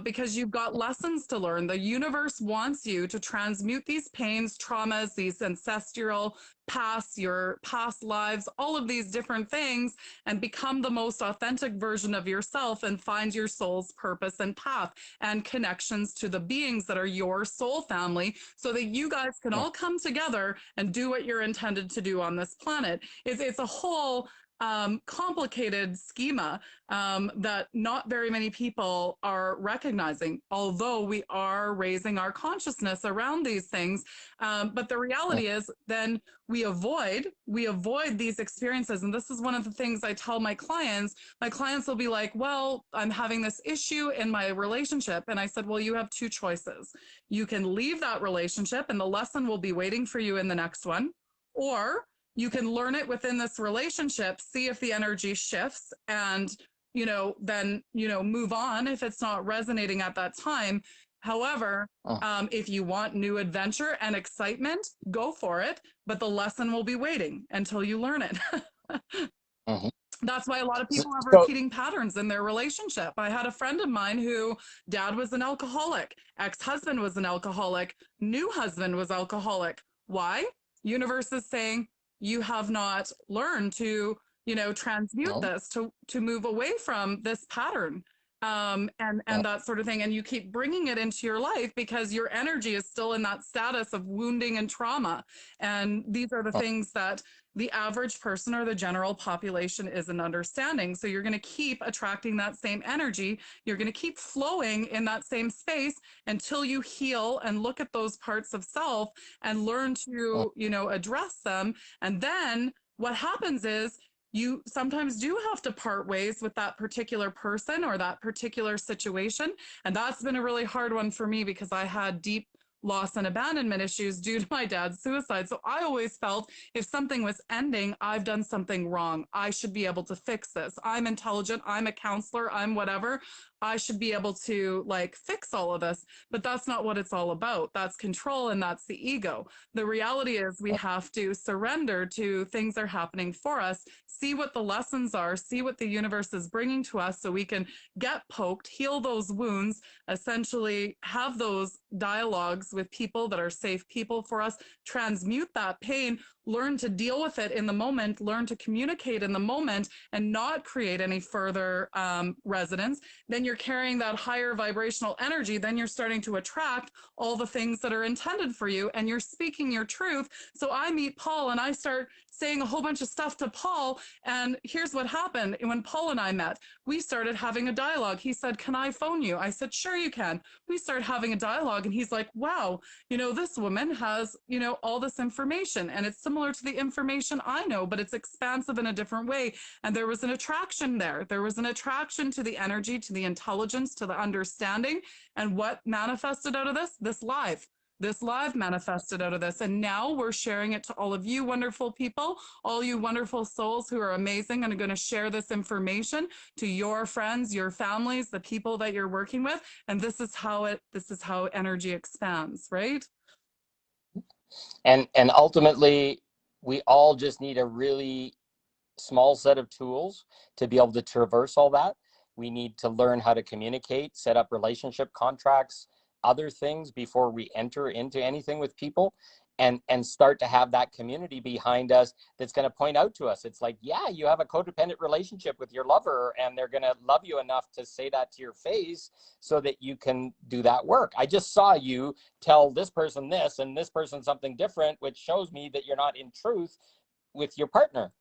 B: because you've got lessons to learn. The universe wants you to transmute these pains, traumas, these ancestral past, your past lives, all of these different things, and become the most authentic version of yourself and find your soul's purpose and path and connections to the beings that are your soul family, so that you guys can all come together and do what you're intended to do on this planet. It's a whole complicated schema that not very many people are recognizing, although we are raising our consciousness around these things. But the reality is then we avoid these experiences. And this is one of the things I tell my clients. My clients will be like, well, I'm having this issue in my relationship. And I said, well, you have two choices. You can leave that relationship and the lesson will be waiting for you in the next one, or you can learn it within this relationship, see if the energy shifts, and, then, move on if it's not resonating at that time. However, if you want new adventure and excitement, go for it. But the lesson will be waiting until you learn it. That's why a lot of people have repeating patterns in their relationship. I had a friend of mine who dad was an alcoholic, ex-husband was an alcoholic, new husband was alcoholic. Why? Universe is saying, you have not learned to, transmute this, to move away from this pattern. and that sort of thing. And you keep bringing it into your life because your energy is still in that status of wounding and trauma. And these are the things that the average person or the general population isn't understanding. So you're going to keep attracting that same energy. You're going to keep flowing in that same space until you heal and look at those parts of self and learn to, address them. And then what happens is you sometimes do have to part ways with that particular person or that particular situation. And that's been a really hard one for me because I had deep loss and abandonment issues due to my dad's suicide. So I always felt if something was ending, I've done something wrong. I should be able to fix this. I'm intelligent. I'm a counselor. I'm whatever. I should be able to fix all of this. But that's not what it's all about. That's control and that's the ego. The reality is we have to surrender to things that are happening for us, see what the lessons are, see what the universe is bringing to us so we can get poked, heal those wounds, essentially have those dialogues with people that are safe people for us, transmute that pain, learn to deal with it in the moment, learn to communicate in the moment and not create any further resonance. Then you're carrying that higher vibrational energy. Then you're starting to attract all the things that are intended for you and you're speaking your truth. So I meet Paul and I start saying a whole bunch of stuff to Paul. And here's what happened. When Paul and I met, we started having a dialogue. He said, "Can I phone you?" I said, "Sure you can." We started having a dialogue and he's like, "Wow, this woman has, all this information and it's similar to the information I know, but it's expansive in a different way." And there was an attraction there. There was an attraction to the energy, to the intelligence, to the understanding. And what manifested out of this? This live manifested out of this. And now we're sharing it to all of you wonderful people, all you wonderful souls who are amazing and are going to share this information to your friends, your families, the people that you're working with. And this is how energy expands, right?
C: And ultimately, we all just need a really small set of tools to be able to traverse all that. We need to learn how to communicate, set up relationship contracts, other things before we enter into anything with people, and start to have that community behind us that's going to point out to us. It's like, yeah, you have a codependent relationship with your lover and they're going to love you enough to say that to your face so that you can do that work. I just saw you tell this person this and this person something different, which shows me that you're not in truth with your partner.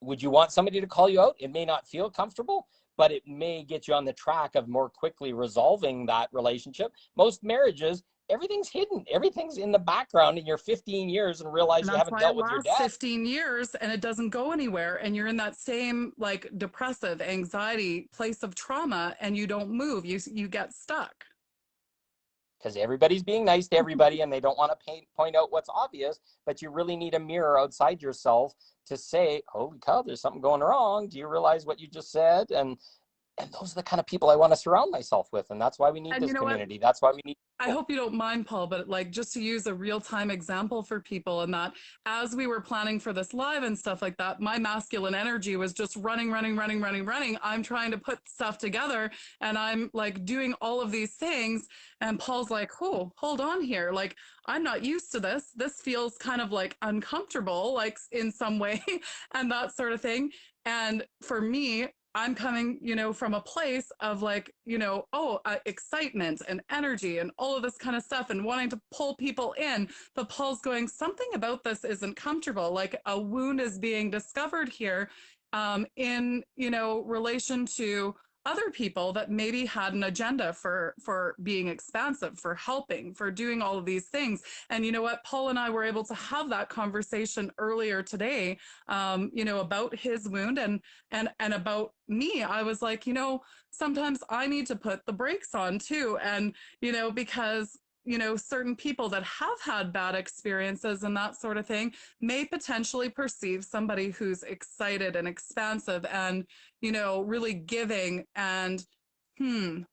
C: Would you want somebody to call you out? It may not feel comfortable, but it may get you on the track of more quickly resolving that relationship. Most marriages, everything's hidden. Everything's in the background in your 15 years and realize
B: And
C: you
B: that's
C: haven't
B: why
C: dealt
B: it
C: with your
B: lasts
C: dad.
B: 15 years and it doesn't go anywhere. And you're in that same depressive anxiety place of trauma and you don't move. You get stuck.
C: Because everybody's being nice to everybody and they don't want to point out what's obvious, but you really need a mirror outside yourself to say, holy cow, there's something going wrong. Do you realize what you just said? And those are the kind of people I want to surround myself with. And that's why we need
B: And
C: this
B: you know what?
C: community. That's why we need
B: I
C: people.
B: hope you don't mind, Paul, but just to use a real-time example for people, and that as we were planning for this live and stuff like that, my masculine energy was just running. I'm trying to put stuff together and I'm doing all of these things. And Paul's like, "Oh, hold on here. I'm not used to this. This feels kind of uncomfortable, in some way," and that sort of thing. And for me, I'm coming, from a place of excitement and energy and all of this kind of stuff and wanting to pull people in. But Paul's going, something about this isn't comfortable. Like a wound is being discovered here in, relation to other people that maybe had an agenda for being expansive, for helping, for doing all of these things. And you know what? Paul and I were able to have that conversation earlier today, about his wound and about me. I was like, sometimes I need to put the brakes on too. And, because certain people that have had bad experiences and that sort of thing may potentially perceive somebody who's excited and expansive and, really giving and,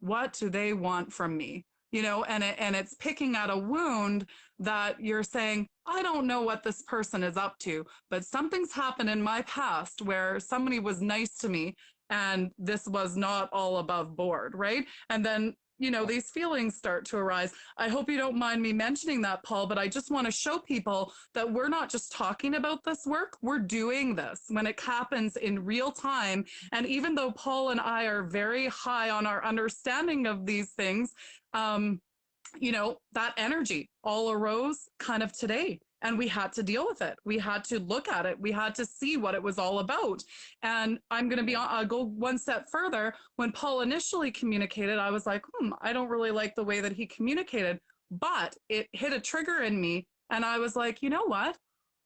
B: what do they want from me? And it's picking at a wound that you're saying, I don't know what this person is up to, but something's happened in my past where somebody was nice to me and this was not all above board, right? And then these feelings start to arise. I hope you don't mind me mentioning that, Paul, but I just want to show people that we're not just talking about this work, we're doing this when it happens in real time. And even though Paul and I are very high on our understanding of these things, that energy all arose kind of today. And we had to deal with it. We had to look at it. We had to see what it was all about. And I'm going to I'll go one step further. When Paul initially communicated, I was like, I don't really like the way that he communicated, but it hit a trigger in me. And I was like, you know what?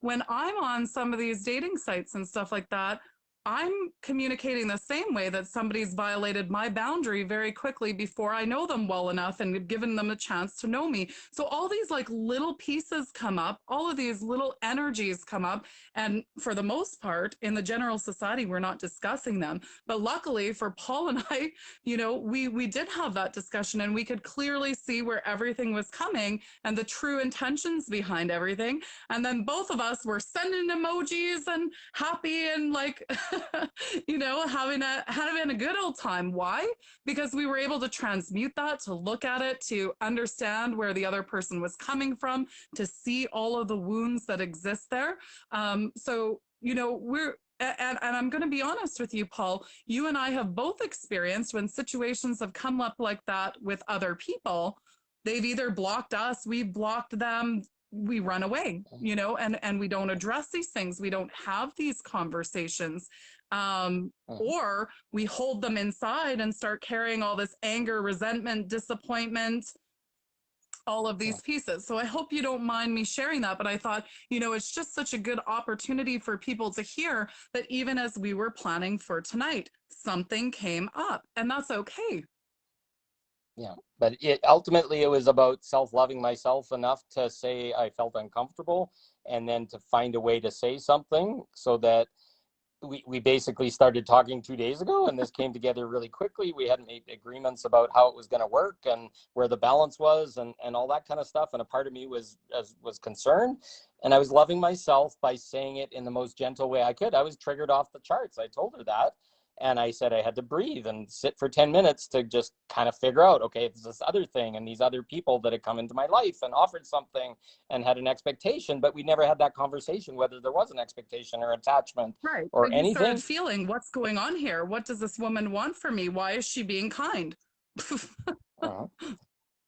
B: When I'm on some of these dating sites and stuff like that, I'm communicating the same way that somebody's violated my boundary very quickly before I know them well enough and given them a chance to know me. So all these like little pieces come up, all of these little energies come up. And for the most part, in the general society, we're not discussing them. But luckily for Paul and I, we did have that discussion, and we could clearly see where everything was coming and the true intentions behind everything. And then both of us were sending emojis and happy and like, having a good old time. Why? Because we were able to transmute that, to look at it, to understand where the other person was coming from, to see all of the wounds that exist there. And I'm going to be honest with you, Paul, you and I have both experienced when situations have come up like that with other people, they've either blocked us, we blocked them, we run away, and we don't address these things. We don't have these conversations. Or we hold them inside and start carrying all this anger, resentment, disappointment, all of these pieces. So I hope you don't mind me sharing that, but I thought, it's just such a good opportunity for people to hear that even as we were planning for tonight, something came up, and that's okay.
C: Yeah, but ultimately it was about self-loving myself enough to say I felt uncomfortable, and then to find a way to say something, so that we basically started talking 2 days ago, and this came together really quickly. We hadn't made agreements about how it was going to work and where the balance was, and all that kind of stuff. And a part of me was concerned, and I was loving myself by saying it in the most gentle way I could. I was triggered off the charts. I told her that. And I said I had to breathe and sit for 10 minutes to just kind of figure out, okay, it's this other thing and these other people that had come into my life and offered something and had an expectation, but we never had that conversation, whether there was an expectation or attachment,
B: right,
C: or
B: but you
C: anything.
B: started feeling, what's going on here? What does this woman want from me? Why is she being kind?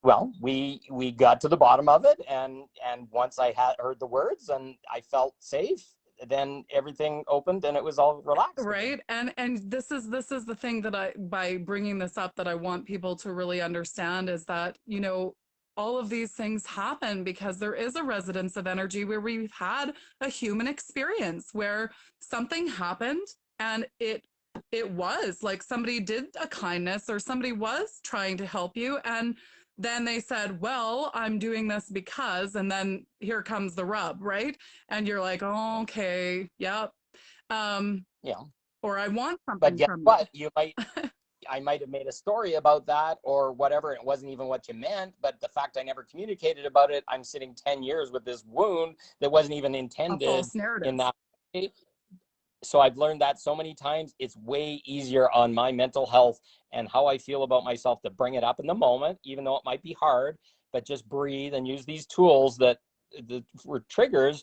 C: Well, we got to the bottom of it, and once I had heard the words and I felt safe, then everything opened and it was all relaxed.
B: Right. And this is the thing that by bringing this up, that I want people to really understand, is that, all of these things happen because there is a resonance of energy where we've had a human experience where something happened, and it was like somebody did a kindness, or somebody was trying to help you, and then they said, well, I'm doing this because, and then here comes the rub, right? And you're like, oh, okay, yep.
C: Yeah.
B: Or I want something.
C: But guess
B: from
C: what? I might have made a story about that or whatever. It wasn't even what you meant, but the fact I never communicated about it, I'm sitting 10 years with this wound that wasn't even intended,
B: a false narrative
C: in that way. So I've learned that so many times. It's way easier on my mental health and how I feel about myself to bring it up in the moment, even though it might be hard, but just breathe and use these tools that were triggers.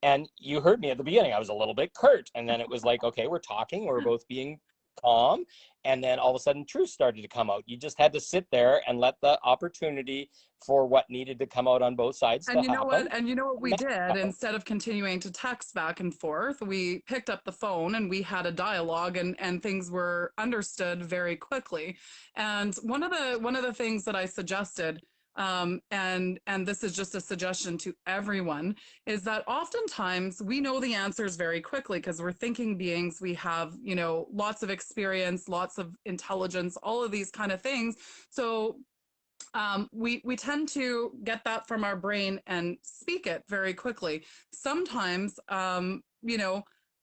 C: And you heard me at the beginning, I was a little bit curt, and then it was like, okay, we're talking, we're both being calm, and then all of a sudden truth started to come out. You just had to sit there and let the opportunity for what needed to come out on both sides
B: and
C: to happen.
B: And you know what we did? Instead of continuing to text back and forth, we picked up the phone and we had a dialogue, and things were understood very quickly. And one of the things that I suggested, and this is just a suggestion to everyone, is that oftentimes we know the answers very quickly because we're thinking beings. We have, lots of experience, lots of intelligence, all of these kind of things. So we tend to get that from our brain and speak it very quickly. Sometimes,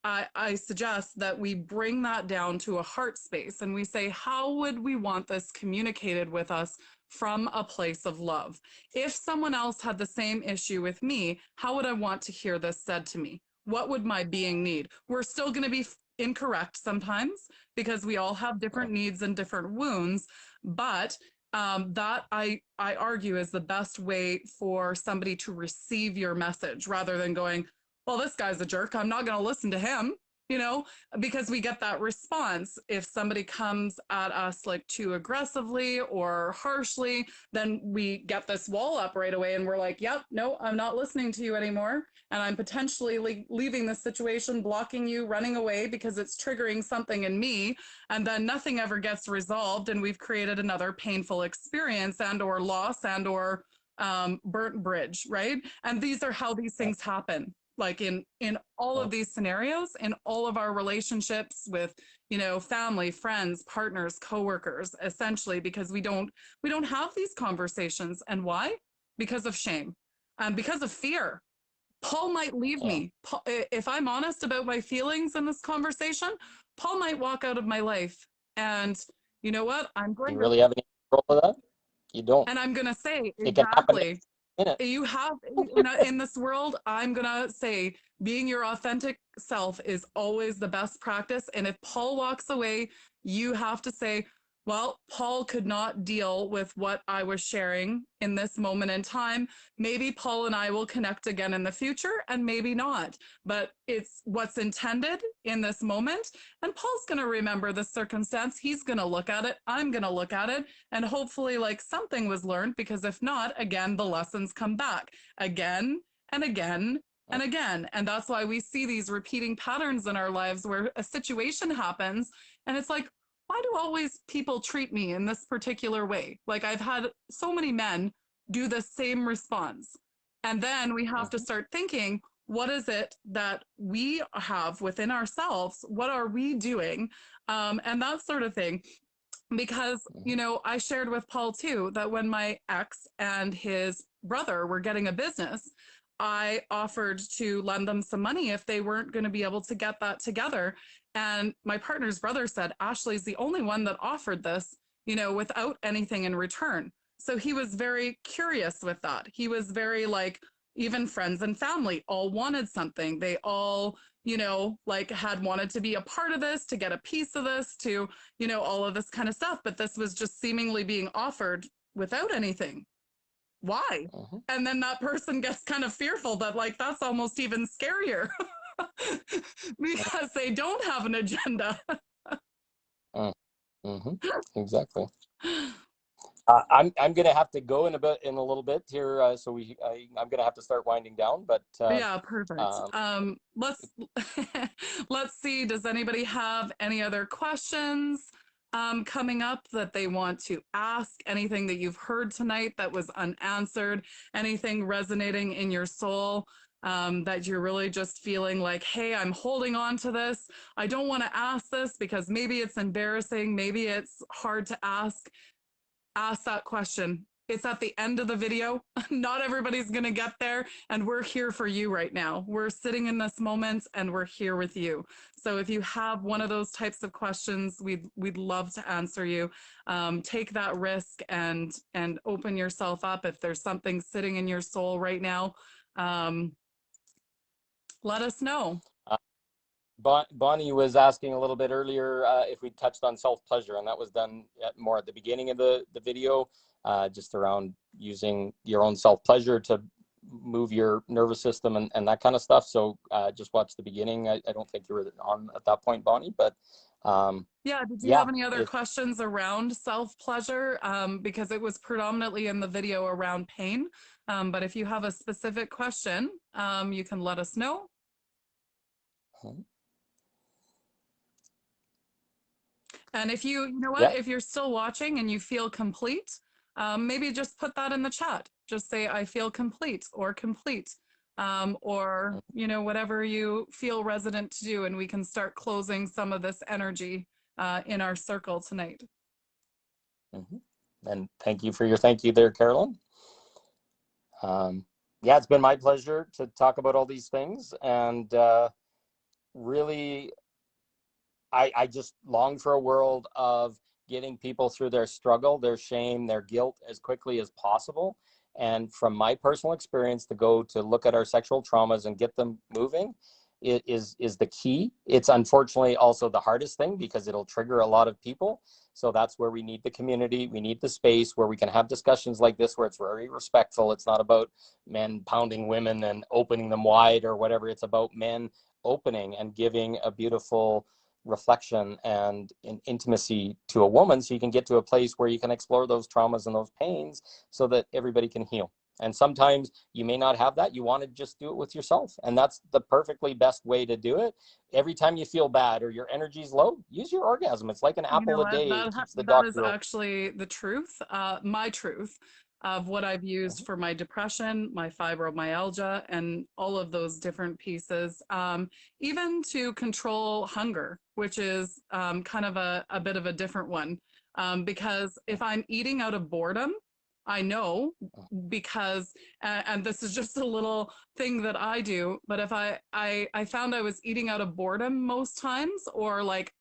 B: I suggest that we bring that down to a heart space, and we say, how would we want this communicated with us from a place of love? If someone else had the same issue with me, how would I want to hear this said to me? What would my being need? We're still going to be incorrect sometimes because we all have different needs and different wounds, but that I argue is the best way for somebody to receive your message rather than going, well, this guy's a jerk, I'm not going to listen to him, you know, because we get that response. If somebody comes at us like too aggressively or harshly, then we get this wall up right away and we're like, yep, no, I'm not listening to you anymore. And I'm potentially leaving the situation, blocking you, running away because it's triggering something in me. And then nothing ever gets resolved. And we've created another painful experience and or loss and or burnt bridge, right? And these are how these things happen. Like in all of these scenarios, in all of our relationships with, you know, family, friends, partners, coworkers, essentially, because we don't have these conversations. And why? Because of shame, because of fear. Paul might leave
C: Yeah.
B: me. Paul, if I'm honest about my feelings in this conversation, Paul might walk out of my life. And you know what?
C: You really have any control of that? You don't.
B: And I'm going to say,
C: It can happen
B: exactly.
C: in it.
B: You have in this world, I'm gonna say being your authentic self is always the best practice. And if Paul walks away, you have to say, well, Paul could not deal with what I was sharing in this moment in time. Maybe Paul and I will connect again in the future and maybe not, but it's what's intended in this moment. And Paul's going to remember the circumstance. He's going to look at it. I'm going to look at it. And hopefully like something was learned, because if not, again, the lessons come back again and again and again. And that's why we see these repeating patterns in our lives where a situation happens and it's like, why do always people treat me in this particular way? Like I've had so many men do the same response. And then we have to start thinking, what is it that we have within ourselves? What are we doing? And that sort of thing. Because, you know, I shared with Paul too that when my ex and his brother were getting a business, I offered to lend them some money if they weren't going to be able to get that together. And my partner's brother said, Ashley's the only one that offered this, you know, without anything in return. So he was very curious with that. He was very like, even friends and family all wanted something. They all, you know, like had wanted to be a part of this, to get a piece of this, to, you know, all of this kind of stuff. But this was just seemingly being offered without anything. Why? And then that person gets kind of fearful that like, that's almost even scarier because they don't have an agenda.
C: Exactly. I'm going to have to go in a little bit here. I'm going to have to start winding down, but
B: yeah, perfect. Let's let's see. Does anybody have any other questions coming up that they want to ask? Anything that you've heard tonight that was unanswered? Anything resonating in your soul that you're really just feeling like, hey, I'm holding on to this. I don't want to ask this because maybe it's embarrassing. Maybe it's hard to ask. Ask that question. It's at the end of the video. Not everybody's going to get there. And we're here for you right now. We're sitting in this moment and we're here with you. So if you have one of those types of questions, we'd love to answer you. Take that risk and open yourself up. If there's something sitting in your soul right now, let us know.
C: Bonnie was asking a little bit earlier if we touched on self-pleasure, and that was done more at the beginning of the video, just around using your own self-pleasure to move your nervous system and that kind of stuff. So just watch the beginning. I don't think you were on at that point, Bonnie, but
B: yeah, did you have any other questions around self-pleasure? Because it was predominantly in the video around pain. But if you have a specific question, you can let us know. And if you know what, if you're still watching and you feel complete, maybe just put that in the chat. Just say, I feel complete or complete, or, you know, whatever you feel resonant to do. And we can start closing some of this energy in our circle tonight.
C: And thank you for your thank you there, Carolyn. Yeah, it's been my pleasure to talk about all these things. And really, I just long for a world of getting people through their struggle, their shame, their guilt as quickly as possible. And from my personal experience, to look at our sexual traumas and get them moving is the key. It's unfortunately also the hardest thing because it'll trigger a lot of people. So that's where we need the community. We need the space where we can have discussions like this, where it's very respectful. It's not about men pounding women and opening them wide or whatever. It's about men opening and giving a beautiful reflection and intimacy to a woman, so you can get to a place where you can explore those traumas and those pains so that everybody can heal. And sometimes you may not have that. You want to just do it with yourself. And that's the perfectly best way to do it. Every time you feel bad or your energy's low, use your orgasm. It's like an
B: You know
C: apple a
B: what?
C: day. It keeps the
B: That is
C: doctor.
B: actually the truth, my truth of what I've used for my depression, my fibromyalgia, and all of those different pieces, even to control hunger, which is kind of a bit of a different one. Because if I'm eating out of boredom, I know because, and this is just a little thing that I do, but if I found I was eating out of boredom most times, or like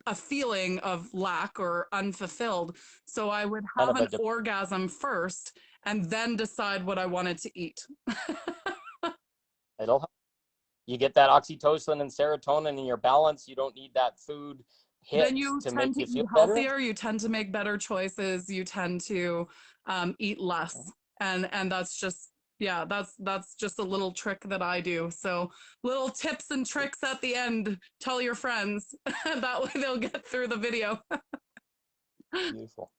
B: a feeling of lack or unfulfilled. So I would
C: Kind
B: have
C: of
B: an
C: a
B: orgasm first and then decide what I wanted to eat.
C: it'll you get that oxytocin and serotonin in your balance. You don't need that food hit
B: Then you
C: to
B: tend
C: make
B: to
C: you feel
B: eat
C: better.
B: healthier. You tend to make better choices. You tend to eat less, and that's just, yeah, that's just a little trick that I do. So little tips and tricks at the end. Tell your friends. That way they'll get through the video.
C: Beautiful.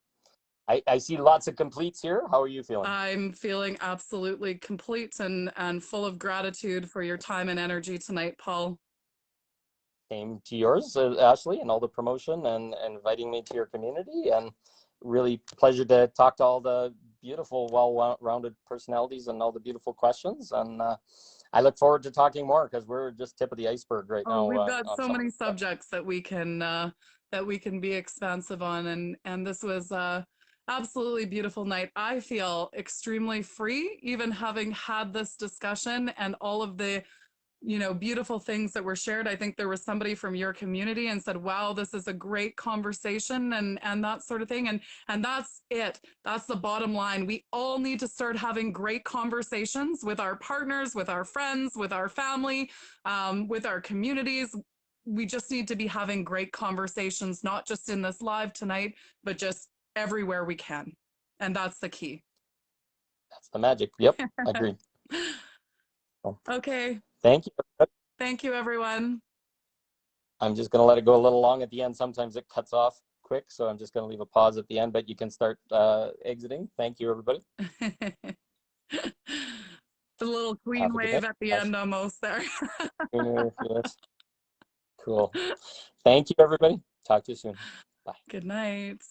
C: I see lots of completes here. How are you feeling?
B: I'm feeling absolutely complete and full of gratitude for your time and energy tonight, Paul.
C: Same to yours, Ashley, and all the promotion and inviting me to your community. And really pleasure to talk to all the beautiful, well-rounded personalities and all the beautiful questions. And I look forward to talking more because we're just tip of the iceberg right
B: Oh,
C: now
B: we've got
C: on
B: so
C: some of
B: many
C: the stuff.
B: subjects that we can be expansive on, and this was a absolutely beautiful night. I feel extremely free, even having had this discussion and all of the, you know, beautiful things that were shared. I think there was somebody from your community and said, wow, this is a great conversation, and that sort of thing. And that's it. That's the bottom line. We all need to start having great conversations with our partners, with our friends, with our family, with our communities. We just need to be having great conversations, not just in this live tonight, but just everywhere we can. And that's the key.
C: That's the magic. Yep, agreed.
B: Okay.
C: Thank you.
B: Thank you, everyone.
C: I'm just going to let it go a little long at the end. Sometimes it cuts off quick, so I'm just going to leave a pause at the end, but you can start exiting. Thank you, everybody.
B: The little queen
C: Have a good
B: wave
C: night.
B: at the end almost there.
C: Yes. Cool. Thank you, everybody. Talk to you soon. Bye.
B: Good night.